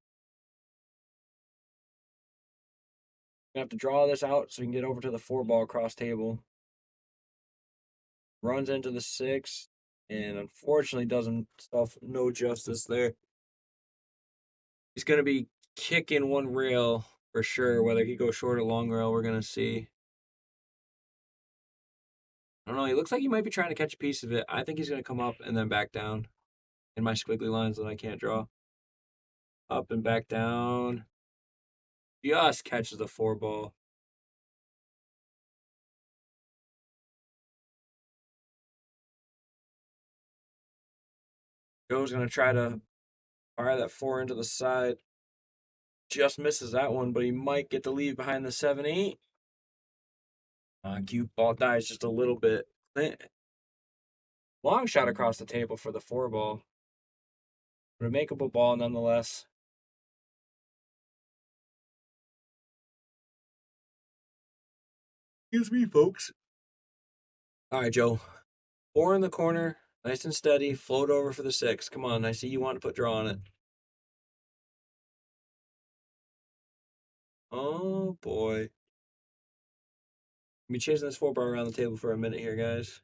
Gonna have to draw this out so you can get over to the 4 ball across table. Runs into the 6, and unfortunately does himself no justice there. He's gonna be kicking 1 rail for sure. Whether he goes short or long rail, we're gonna see. I don't know. He looks like he might be trying to catch a piece of it. I think he's gonna come up and then back down in my squiggly lines that I can't draw. Up and back down. Just catches the 4 ball. Joe's going to try to fire that 4 into the side. Just misses that one, but he might get the lead behind the 7-8. Cue ball dies just a little bit. Long shot across the table for the 4 ball. But a makeable ball nonetheless. Excuse me, folks. All right, Joe. 4 in the corner. Nice and steady. Float over for the 6. Come on. I see you want to put draw on it. Oh, boy. Be chasing this 4 bar around the table for a minute here, guys.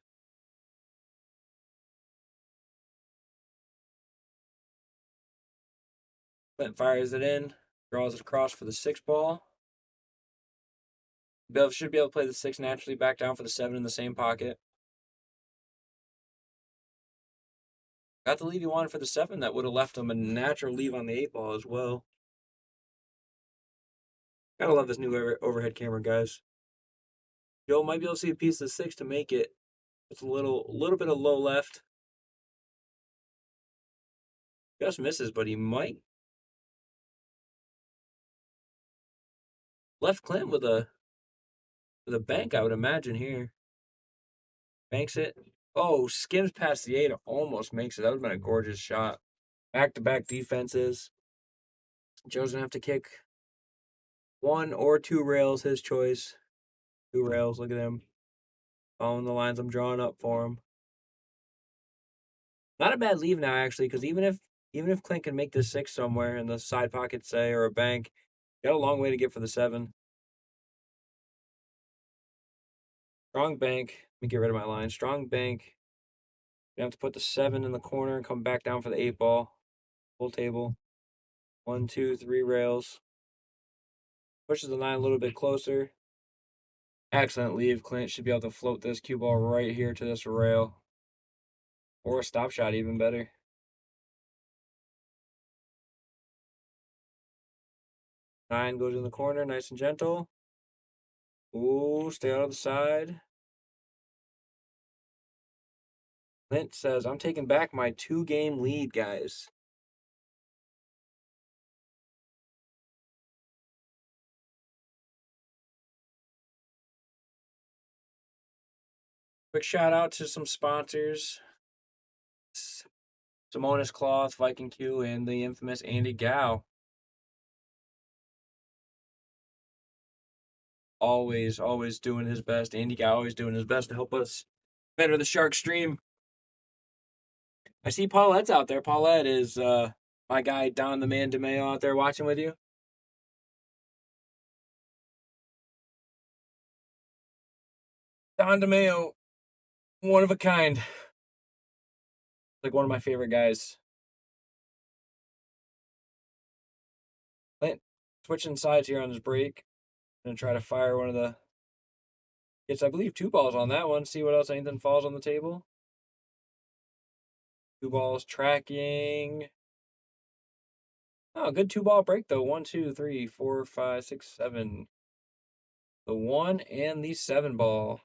Clint fires it in. Draws it across for the 6 ball. Bill should be able to play the 6 naturally back down for the 7 in the same pocket. Got the lead he wanted for the 7. That would have left him a natural leave on the 8 ball as well. Gotta love this new overhead camera, guys. Joe might be able to see a piece of the 6 to make it. It's a little bit of low left. Just misses, but he might. Left Clint with a bank, I would imagine here. Banks it. Oh, skims past the 8, almost makes it. That would have been a gorgeous shot. Back-to-back defenses. Joe's gonna have to kick 1 or 2 rails, his choice. 2 rails, look at him. Following the lines I'm drawing up for him. Not a bad leave now, actually, because even if Clint can make this 6 somewhere in the side pocket, say, or a bank, got a long way to get for the 7. Strong bank. Let me get rid of my line. Strong bank. You have to put the 7 in the corner and come back down for the 8 ball. Full table. 1, 2, 3 rails. Pushes the 9 a little bit closer. Excellent leave. Clint should be able to float this cue ball right here to this rail. Or a stop shot, even better. Nine goes in the corner, nice and gentle. Ooh, stay out of the side. Clint says, I'm taking back my 2-game lead, guys. Quick shout out to some sponsors. Simonis Cloth, Viking Q, and the infamous Andy Gow. Always doing his best. Andy Gow always doing his best to help us better the Shark stream. I see Paulette's out there. Paulette is my guy Don the Man DeMeo out there watching with you. Don DeMeo, one of a kind. Like one of my favorite guys. Clint switching sides here on his break. Gonna try to fire one of the. Gets, I believe, 2 balls on that one. See what else anything falls on the table. 2 balls tracking. Oh, good 2-ball break though. 1, 2, 3, 4, 5, 6, 7. The 1 and the 7 ball.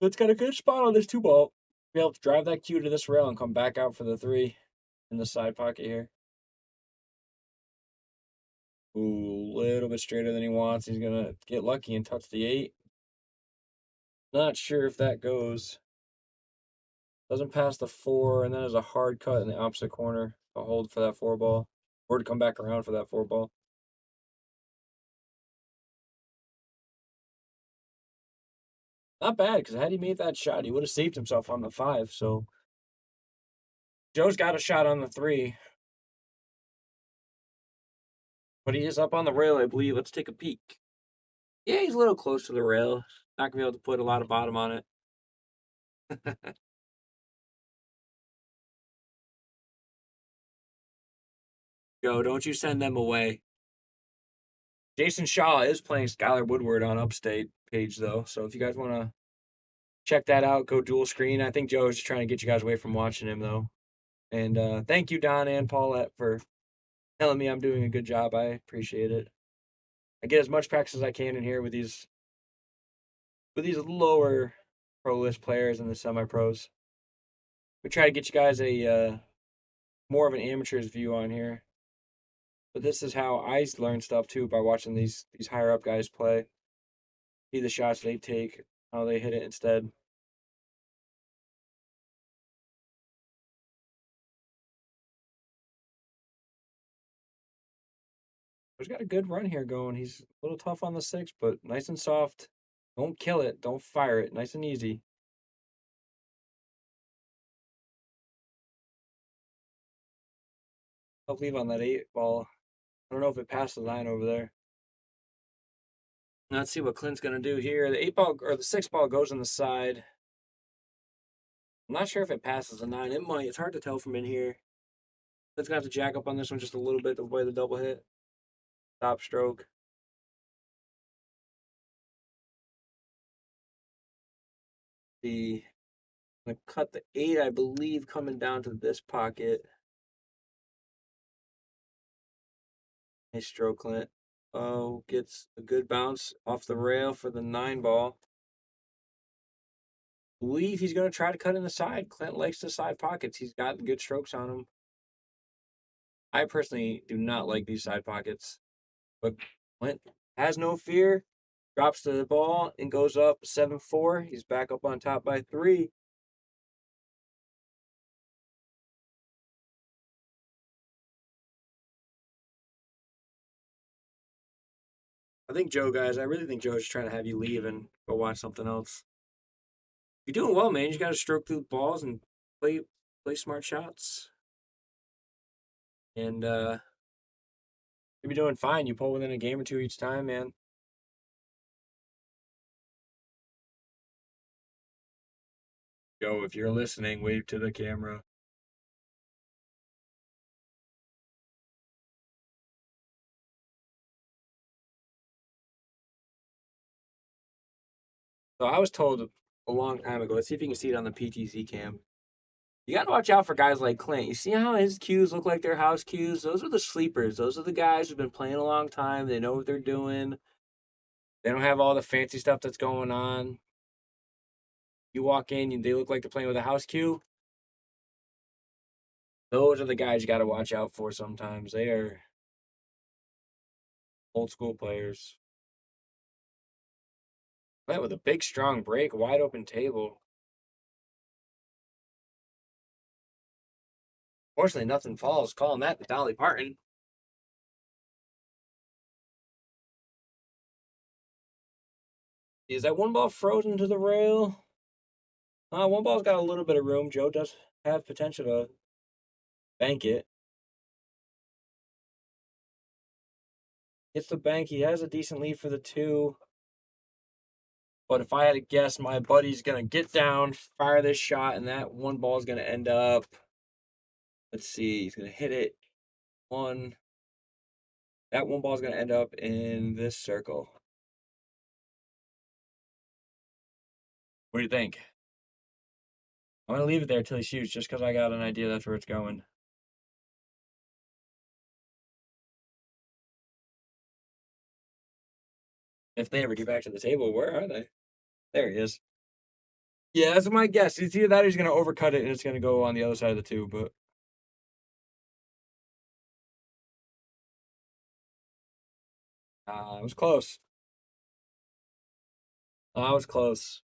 It's got a good spot on this 2-ball. Be able to drive that cue to this rail and come back out for the 3 in the side pocket here. Ooh, a little bit straighter than he wants. He's gonna get lucky and touch the 8. Not sure if that goes. Doesn't pass the 4, and then there's a hard cut in the opposite corner. A hold for that 4 ball. Or to come back around for that 4 ball. Not bad, because had he made that shot, he would have saved himself on the 5. So Joe's got a shot on the 3. But he is up on the rail, I believe. Let's take a peek. Yeah, he's a little close to the rail. Not going to be able to put a lot of bottom on it. Joe, don't you send them away. Jason Shaw is playing Skylar Woodward on Upstate page, though. So if you guys want to check that out, go dual screen. I think Joe is just trying to get you guys away from watching him, though. And thank you, Don and Paulette, for telling me I'm doing a good job. I appreciate it. I get as much practice as I can in here with these lower pro list players and the semi-pros. We try to get you guys a more of an amateur's view on here. But this is how I learn stuff too, by watching these higher up guys play. See the shots they take, how they hit it instead. He's got a good run here going. He's a little tough on the 6, but nice and soft. Don't kill it. Don't fire it. Nice and easy. I'll leave on that 8 ball. I don't know if it passed the 9 over there. Let's see what Clint's going to do here. The 8 ball or the 6 ball goes on the side. I'm not sure if it passes the 9. It might. It's hard to tell from in here. Clint's going to have to jack up on this one just a little bit to avoid the double hit. Top stroke. I'm going to cut the 8, I believe, coming down to this pocket. Nice stroke, Clint. Oh, gets a good bounce off the rail for the 9 ball. Believe he's going to try to cut in the side. Clint likes the side pockets. He's got good strokes on him. I personally do not like these side pockets. But Clint has no fear. Drops to the ball and goes up 7-4. He's back up on top by 3. I think Joe, guys, I really think Joe's just trying to have you leave and go watch something else. You're doing well, man. You got to stroke through the balls and play smart shots. And you'll be doing fine. You pull within a game or 2 each time, man. Joe, if you're listening, wave to the camera. So I was told a long time ago, let's see if you can see it on the PTZ cam. You got to watch out for guys like Clint. You see how his cues look like their house cues? Those are the sleepers. Those are the guys who've been playing a long time. They know what they're doing. They don't have all the fancy stuff that's going on. You walk in, they look like they're playing with a house cue. Those are the guys you got to watch out for sometimes. They are old school players. Clint with a big, strong break, wide open table. Fortunately, nothing falls. Calling that the Dolly Parton. Is that one ball frozen to the rail? One ball's got a little bit of room. Joe does have potential to bank it. It's the bank. He has a decent lead for the 2. But if I had to guess, my buddy's going to get down, fire this shot, and that one ball is going to end up. Let's see. He's going to hit it. That one ball is going to end up in this circle. What do you think? I'm going to leave it there till he shoots just because I got an idea that's where it's going. If they ever get back to the table, where are they? There he is. Yeah, that's my guess. It's either that or he's going to overcut it and it's going to go on the other side of the 2, but. It was close. I was close.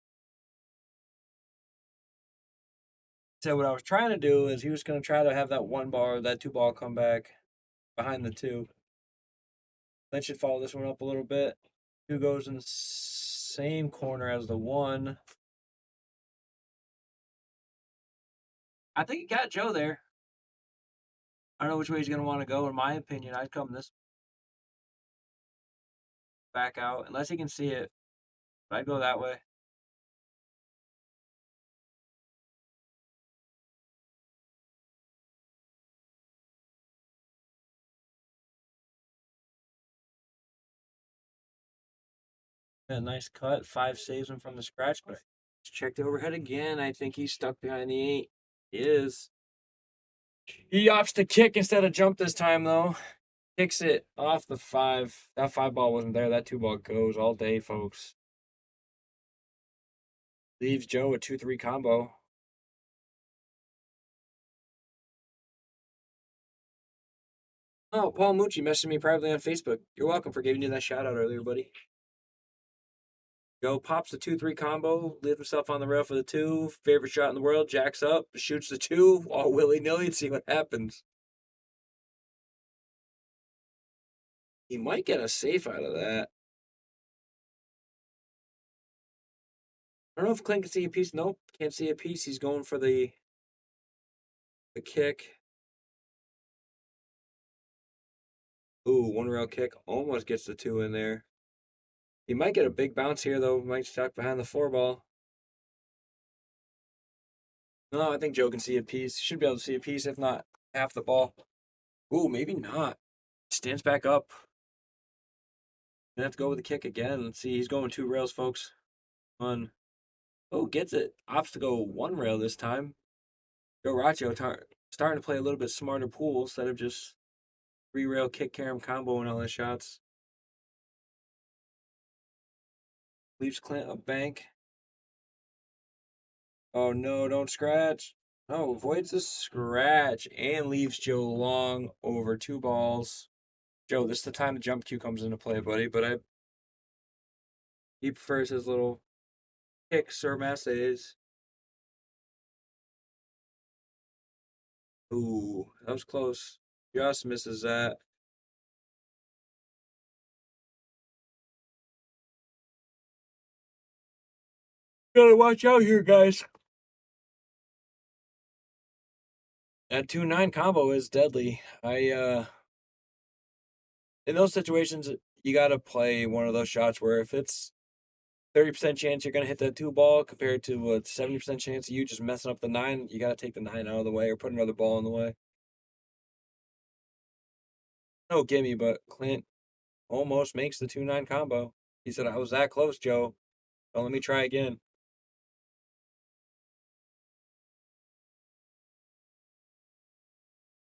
So what I was trying to do is he was going to try to have that 2 ball come back behind the 2. Then should follow this one up a little bit. 2 goes in the same corner as the 1. I think he got Joe there. I don't know which way he's going to want to go. In my opinion, I'd come this back out unless he can see it. I'd go that way. A nice cut. 5 saves him from the scratch, but check the overhead again. I think he's stuck behind the 8. He is. He opts to kick instead of jump this time, though. Kicks it off the 5. That 5 ball wasn't there. That 2 ball goes all day, folks. Leaves Joe a 2-3 combo. Oh, Paul Mucci messaged me privately on Facebook. You're welcome for giving you that shout out earlier, buddy. Joe pops the 2-3 combo, leaves himself on the rail for the 2. Favorite shot in the world, jacks up, shoots the 2, all willy-nilly, and see what happens. He might get a safe out of that. I don't know if Clint can see a piece. Nope, can't see a piece. He's going for the kick. Ooh, 1 rail kick. Almost gets the 2 in there. He might get a big bounce here, though. Might stuck behind the 4 ball. No, I think Joe can see a piece. Should be able to see a piece, if not half the ball. Ooh, maybe not. Stands back up. Gonna have to go with the kick again. Let's see. He's going 2 rails, folks. 1. Oh, gets it. Opts to go 1 rail this time. Joe Raccio starting to play a little bit smarter pool instead of just 3 rail kick carom combo and all his shots. Leaves Clint a bank. Oh no, don't scratch. No, avoids the scratch and leaves Joe long over 2 balls. Joe, this is the time the jump cue comes into play, buddy, but he prefers his little kicks or masses. Ooh, that was close. Just misses that. Gotta watch out here, guys. That 2-9 combo is deadly. In those situations, you gotta play one of those shots where if it's 30% chance you're gonna hit that 2 ball compared to a 70% chance of you just messing up the 9, you gotta take the 9 out of the way or put another ball in the way. No gimme, but Clint almost makes the 2-9 combo. He said, I was that close, Joe. Don't let me try again.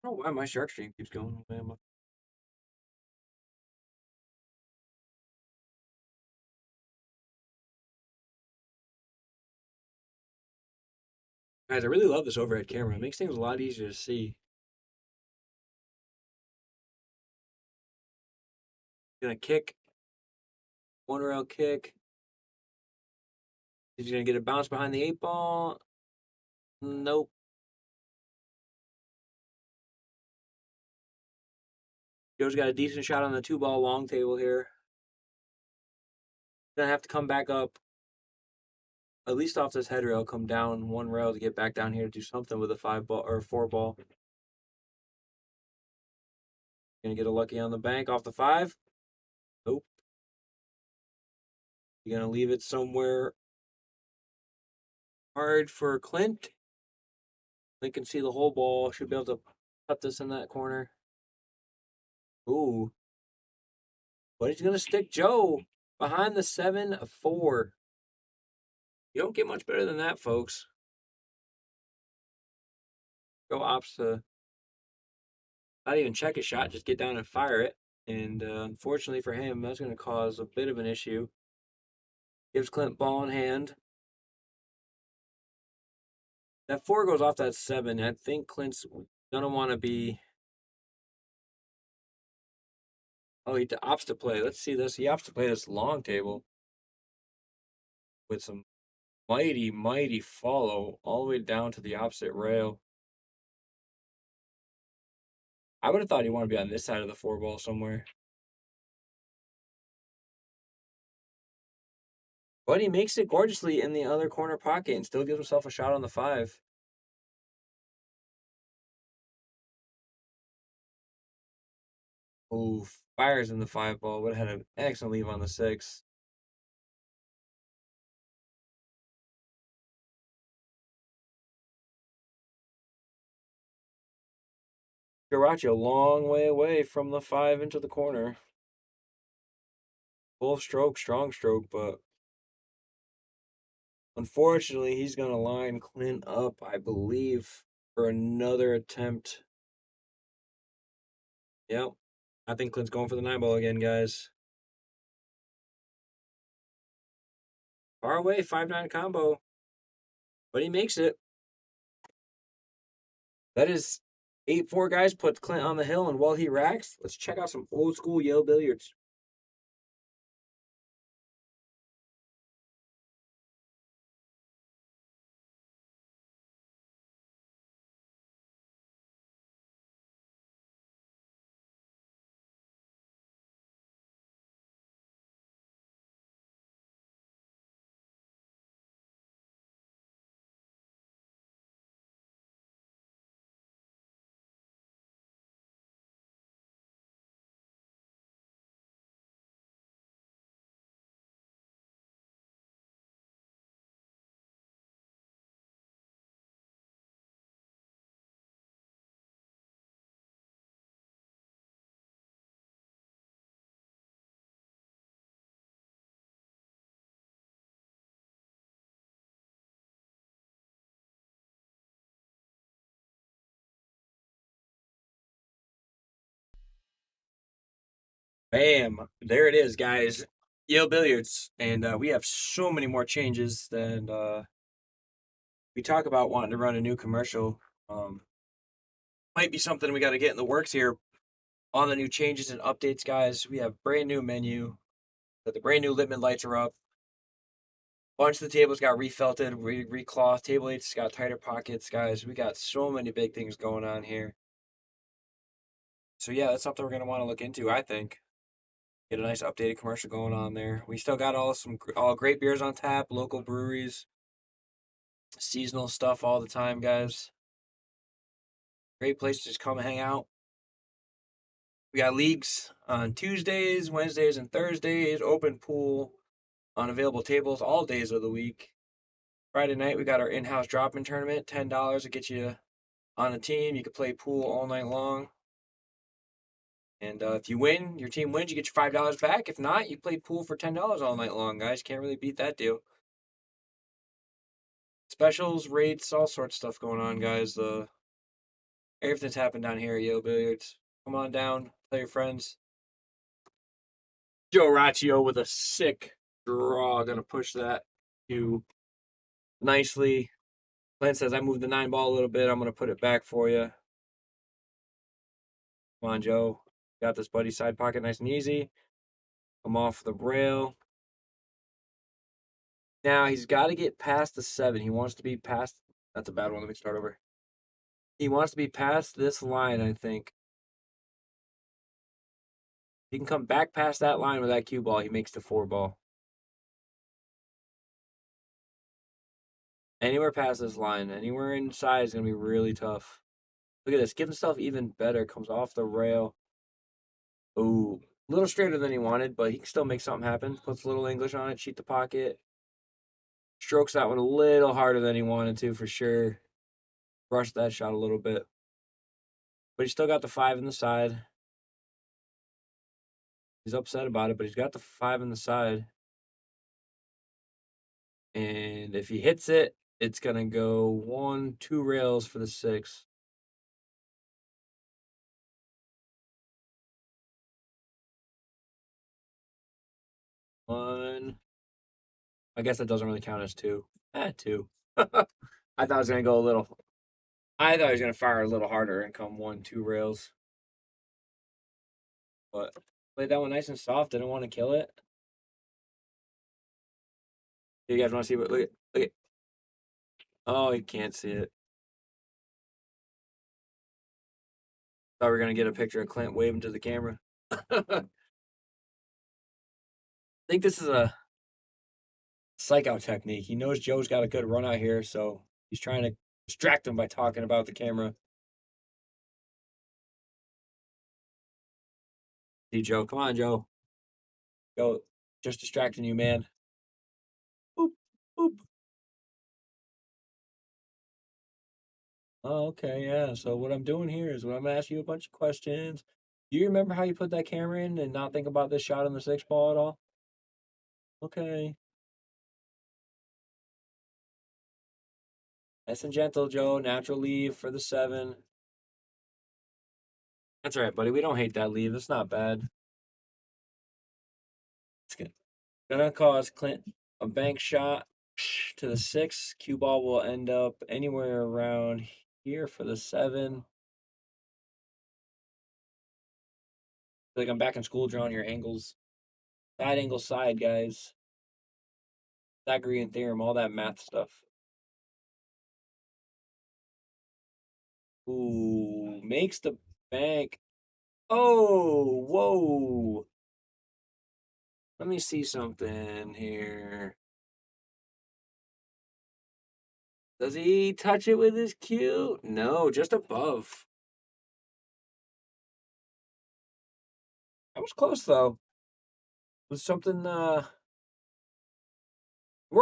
I don't know why my shark stream keeps going. Guys, I really love this overhead camera. It makes things a lot easier to see. Gonna kick. 1 rail kick. He's gonna get a bounce behind the 8 ball. Nope. Joe's got a decent shot on the 2 ball long table here. Gonna have to come back up at least off this head rail, come down one rail to get back down here to do something with a 5 ball or 4 ball. Gonna get a lucky on the bank off the 5. Nope. You're gonna leave it somewhere hard for Clint. Clint can see the whole ball. Should be able to cut this in that corner. Ooh. But he's gonna stick Joe behind the 7-4. You don't get much better than that, folks. Go ops to not even check a shot, just get down and fire it. And unfortunately for him, that's going to cause a bit of an issue. Gives Clint ball in hand. That 4 goes off that 7. I think Clint's going to want to be... Oh, he opts to play. Let's see this. He opts to play this long table with some mighty, mighty follow all the way down to the opposite rail. I would have thought he wanted to be on this side of the 4 ball somewhere. But he makes it gorgeously in the other corner pocket and still gives himself a shot on the 5. Ooh, fires in the 5 ball. Would have had an excellent leave on the 6. Raccio a long way away from the 5 into the corner. Full stroke, strong stroke, but unfortunately, he's going to line Clint up, I believe, for another attempt. Yep. I think Clint's going for the 9 ball again, guys. Far away, 5-9 combo. But he makes it. That is 8-4, guys. Put Clint on the hill, and while he racks, let's check out some old school Yale billiards. Bam. There it is, guys. Yale Billiards. And we have so many more changes than we talk about wanting to run a new commercial. Might be something we got to get in the works here on the new changes and updates, guys. We have brand new menu. The brand new Littman lights are up. Bunch of the tables got refelted, recloth. Table 8's got tighter pockets, guys. We got so many big things going on here. So yeah, that's something we're gonna want to look into, I think. Get a nice updated commercial going on there. We still got all great beers on tap, local breweries, seasonal stuff all the time, guys. Great place to just come and hang out. We got leagues on Tuesdays, Wednesdays, and Thursdays. Open pool on available tables all days of the week. Friday night, we got our in-house drop-in tournament. $10 to get you on a team. You can play pool all night long. And if you win, your team wins, you get your $5 back. If not, you play pool for $10 all night long, guys. Can't really beat that deal. Specials, rates, all sorts of stuff going on, guys. Everything's happened down here at Yale Billiards. Come on down, play your friends. Joe Raccio with a sick draw. Gonna push that to nicely. Clint says, I moved the 9 ball a little bit. I'm gonna put it back for you. Come on, Joe. Got this, buddy. Side pocket nice and easy. Come off the rail. Now he's got to get past the 7. He wants to be past. That's a bad one. Let me start over. He wants to be past this line, I think. He can come back past that line with that cue ball. He makes the 4 ball. Anywhere past this line, anywhere inside is going to be really tough. Look at this. Getting stuff even better. Comes off the rail. Ooh. A little straighter than he wanted, but he can still make something happen. Puts a little English on it. Cheat the pocket. Strokes that one a little harder than he wanted to, for sure. Brushed that shot a little bit. But he still got the 5 in the side. He's upset about it, but he's got the 5 in the side. And if he hits it, it's going to go 1, 2 rails for the 6. One. I guess that doesn't really count as 2. 2. I thought it was going to go a little. I thought he was going to fire a little harder and come 1, 2 rails. But played that one nice and soft. Didn't want to kill it. You guys want to see what? Look at. Oh, you can't see it. Thought we were going to get a picture of Clint waving to the camera. I think this is a psych out technique. He knows Joe's got a good run out here, so he's trying to distract him by talking about the camera. See, Joe. Come on, Joe. Joe, just distracting you, man. Boop, boop. Oh, okay, yeah. So what I'm doing here is I'm gonna ask you a bunch of questions. Do you remember how you put that camera in and not think about this shot on the 6 ball at all? Okay. Nice and gentle, Joe. Natural leave for the 7. That's all right, buddy. We don't hate that leave. It's not bad. It's gonna cause Clint a bank shot to the 6. Cue ball will end up anywhere around here for the 7. Feel like I'm back in school drawing your angles. Side angle side, guys. Pythagorean theorem, all that math stuff. Ooh, makes the bank. Oh, whoa. Let me see something here. Does he touch it with his cue? No, just above. That was close, though. It was something, we're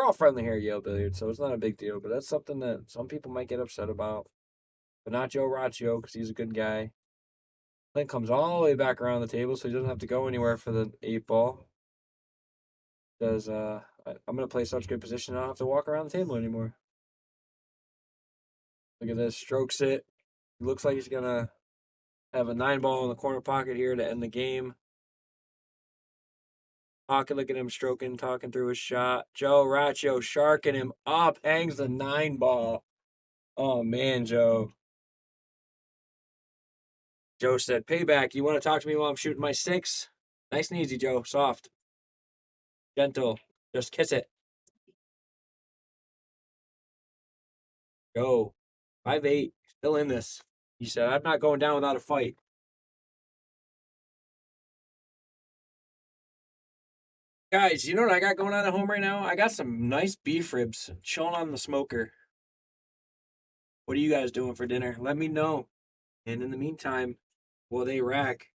all friendly here at Yale Billiards, so it's not a big deal, but that's something that some people might get upset about. But not Joe Raccio, because he's a good guy. Then comes all the way back around the table, so he doesn't have to go anywhere for the 8 ball. Because I'm going to play such good position, I don't have to walk around the table anymore. Look at this, strokes it. He looks like he's going to have a 9 ball in the corner pocket here to end the game. Pocket, look at him stroking, talking through his shot. Joe Raccio sharking him up, hangs the 9 ball. Oh, man, Joe. Joe said, payback, you want to talk to me while I'm shooting my 6? Nice and easy, Joe. Soft. Gentle. Just kiss it. Go. 5'8". Still in this. He said, I'm not going down without a fight. Guys, you know what I got going on at home right now? I got some nice beef ribs chilling on the smoker. What are you guys doing for dinner? Let me know. And in the meantime, while they rack,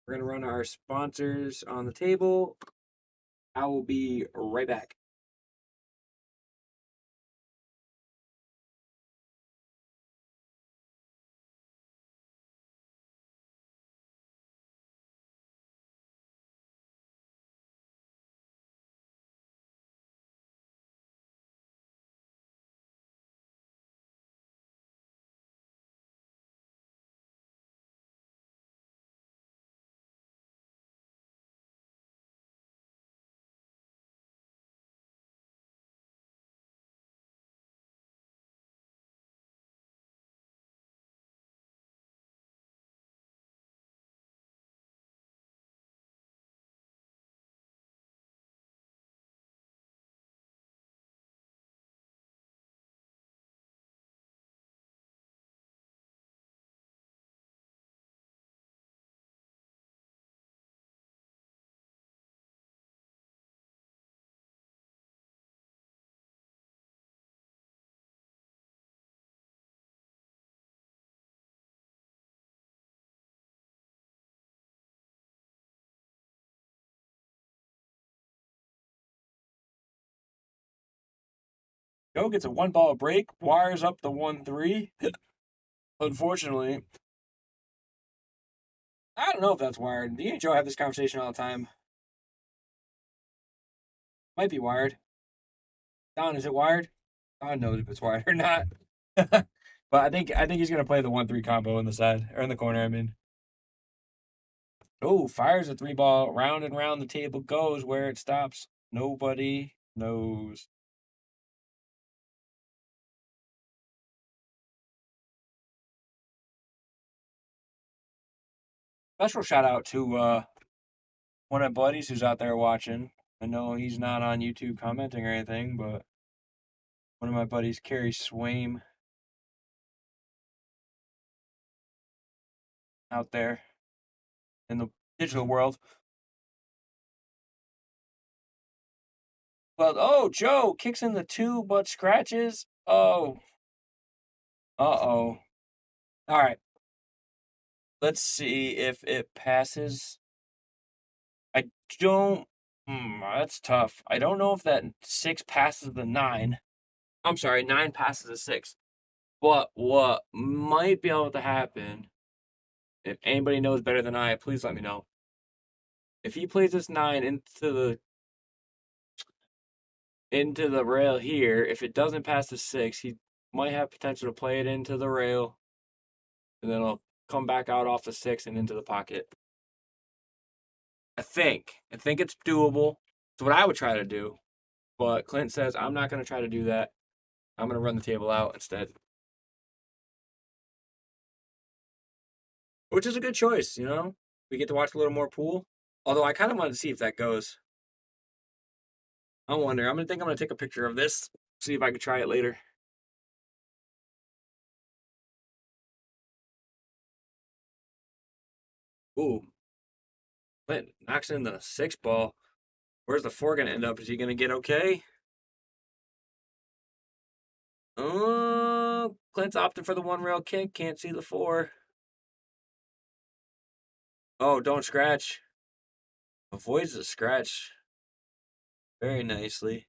we're going to run our sponsors on the table. I will be right back. Joe gets a 1 ball break, wires up the 1-3. Unfortunately, I don't know if that's wired. Me and Joe have this conversation all the time. Might be wired. Don, is it wired? Don knows if it's wired or not. But I think he's gonna play the 1-3 combo in the side or in the corner. I mean, oh, fires a 3 ball, round and round the table goes. Where it stops, nobody knows. Special shout out to one of my buddies who's out there watching. I know he's not on YouTube commenting or anything, but one of my buddies, Kerry Swaim, out there in the digital world. Well, oh, Joe kicks in the 2 but scratches. Oh. Uh-oh. All right. Let's see if it passes. I don't. That's tough. I don't know if that 6 passes the 9. I'm sorry, 9 passes the 6. But what might be able to happen, if anybody knows better than I, please let me know. If he plays this 9 into the rail here, if it doesn't pass the 6, he might have potential to play it into the rail, and then it'll come back out off the 6 and into the pocket. I think it's doable. It's what I would try to do. But Clint says, I'm not going to try to do that. I'm going to run the table out instead. Which is a good choice, you know? We get to watch a little more pool. Although I kind of wanted to see if that goes. I wonder. I'm going to take a picture of this. See if I can try it later. Ooh. Clint knocks in the 6 ball. Where's the 4 going to end up? Is he going to get okay? Oh, Clint's opting for the 1 rail kick. Can't see the 4. Oh, don't scratch. Avoids the scratch very nicely.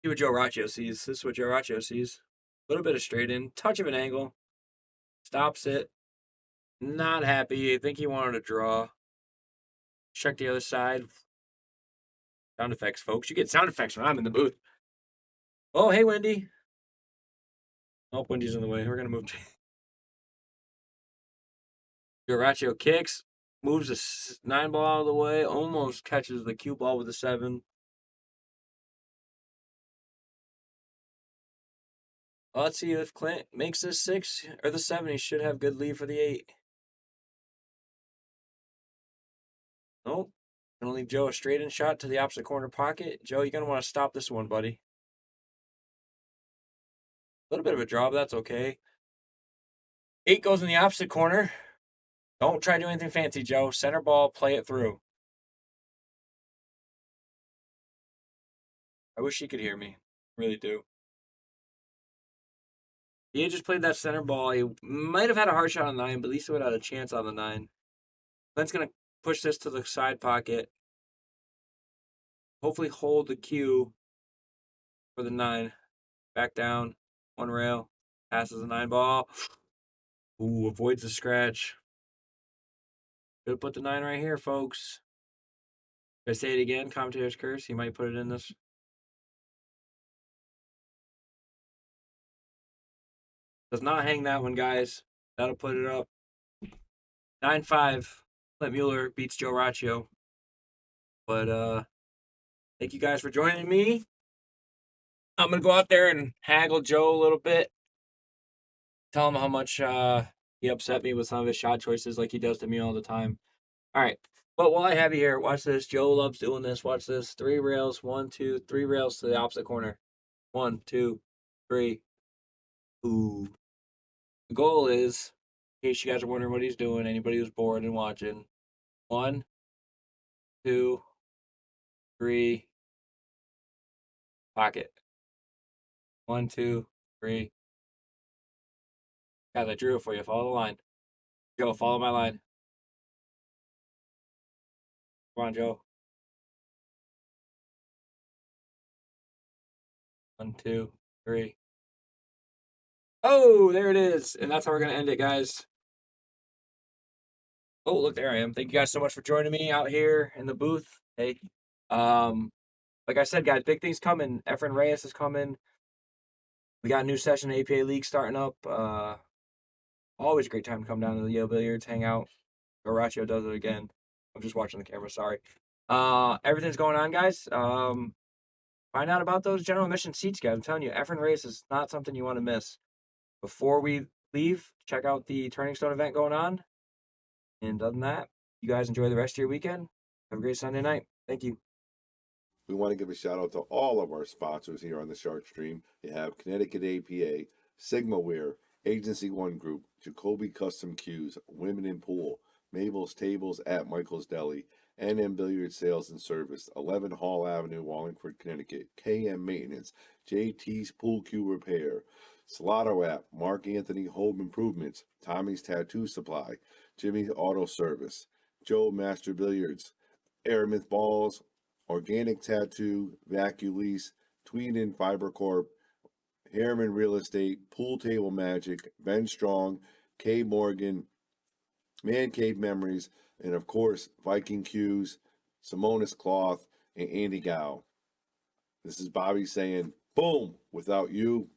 See what Joe Raccio sees. This is what Joe Raccio sees. A little bit of straight in, touch of an angle. Stops it. Not happy. I think he wanted to draw. Check the other side. Sound effects, folks. You get sound effects when I'm in the booth. Oh, hey, Wendy. Oh, Wendy's in the way. We're going to move. Joe Raccio kicks. Moves the 9 ball out of the way. Almost catches the cue ball with the 7. Well, let's see if Clint makes this 6 or the 7. He should have good lead for the 8. Nope. Gonna leave Joe a straight in shot to the opposite corner pocket. Joe, you're gonna want to stop this one, buddy. A little bit of a draw, but that's okay. 8 goes in the opposite corner. Don't try to do anything fancy, Joe. Center ball, play it through. I wish he could hear me. Really do. He had just played that center ball. He might have had a hard shot on 9, but at least he would have had a chance on the 9. Clint's gonna push this to the side pocket. Hopefully hold the cue for the 9. Back down. 1 rail. Passes the 9 ball. Ooh, avoids the scratch. Could put the 9 right here, folks. If I say it again, commentator's curse, he might put it in this. Does not hang that one, guys. That'll put it up. 9-5. Clint Mueller beats Joe Raccio. But thank you guys for joining me. I'm gonna go out there and haggle Joe a little bit. Tell him how much he upset me with some of his shot choices like he does to me all the time. All right. But while I have you here, watch this. Joe loves doing this. Watch this. 3 rails. 1, 2, 3 rails to the opposite corner. 1, 2, 3. Ooh. The goal is, in case you guys are wondering what he's doing, anybody who's bored and watching, 1, 2, 3, pocket. 1, 2, 3. Guys, I drew it for you. Follow the line. Joe, follow my line. Come on, Joe. 1, 2, 3. Oh, there it is. And that's how we're going to end it, guys. Oh, look, there I am. Thank you guys so much for joining me out here in the booth. Hey, like I said, guys, big things coming. Efren Reyes is coming. We got a new session APA League starting up. Always a great time to come down to the Yale Billiards, hang out. Raccio does it again. I'm just watching the camera, sorry. Everything's going on, guys. Find out about those general admission seats, guys. I'm telling you, Efren Reyes is not something you want to miss. Before we leave, check out the Turning Stone event going on. And other than that, you guys enjoy the rest of your weekend. Have a great Sunday night. Thank you. We want to give a shout out to all of our sponsors here on the Shark Stream. You have Connecticut APA, Sigma Wear, Agency One Group, Jacoby Custom Cues, Women in Pool, Mabel's Tables at Michael's Deli, NM Billiard Sales and Service, 11 Hall Avenue, Wallingford, Connecticut, KM Maintenance, JT's Pool Cue Repair, Salado App, Mark Anthony Home Improvements, Tommy's Tattoo Supply, Jimmy's Auto Service, Joe Master Billiards, Airmouth Balls, Organic Tattoo, Vacu Lease, Tweeden Fiber Corp, Harriman Real Estate, Pool Table Magic, Ben Strong, K Morgan, Man Cave Memories, and of course, Viking Cues, Simonis Cloth, and Andy Gow. This is Bobby saying, boom, without you,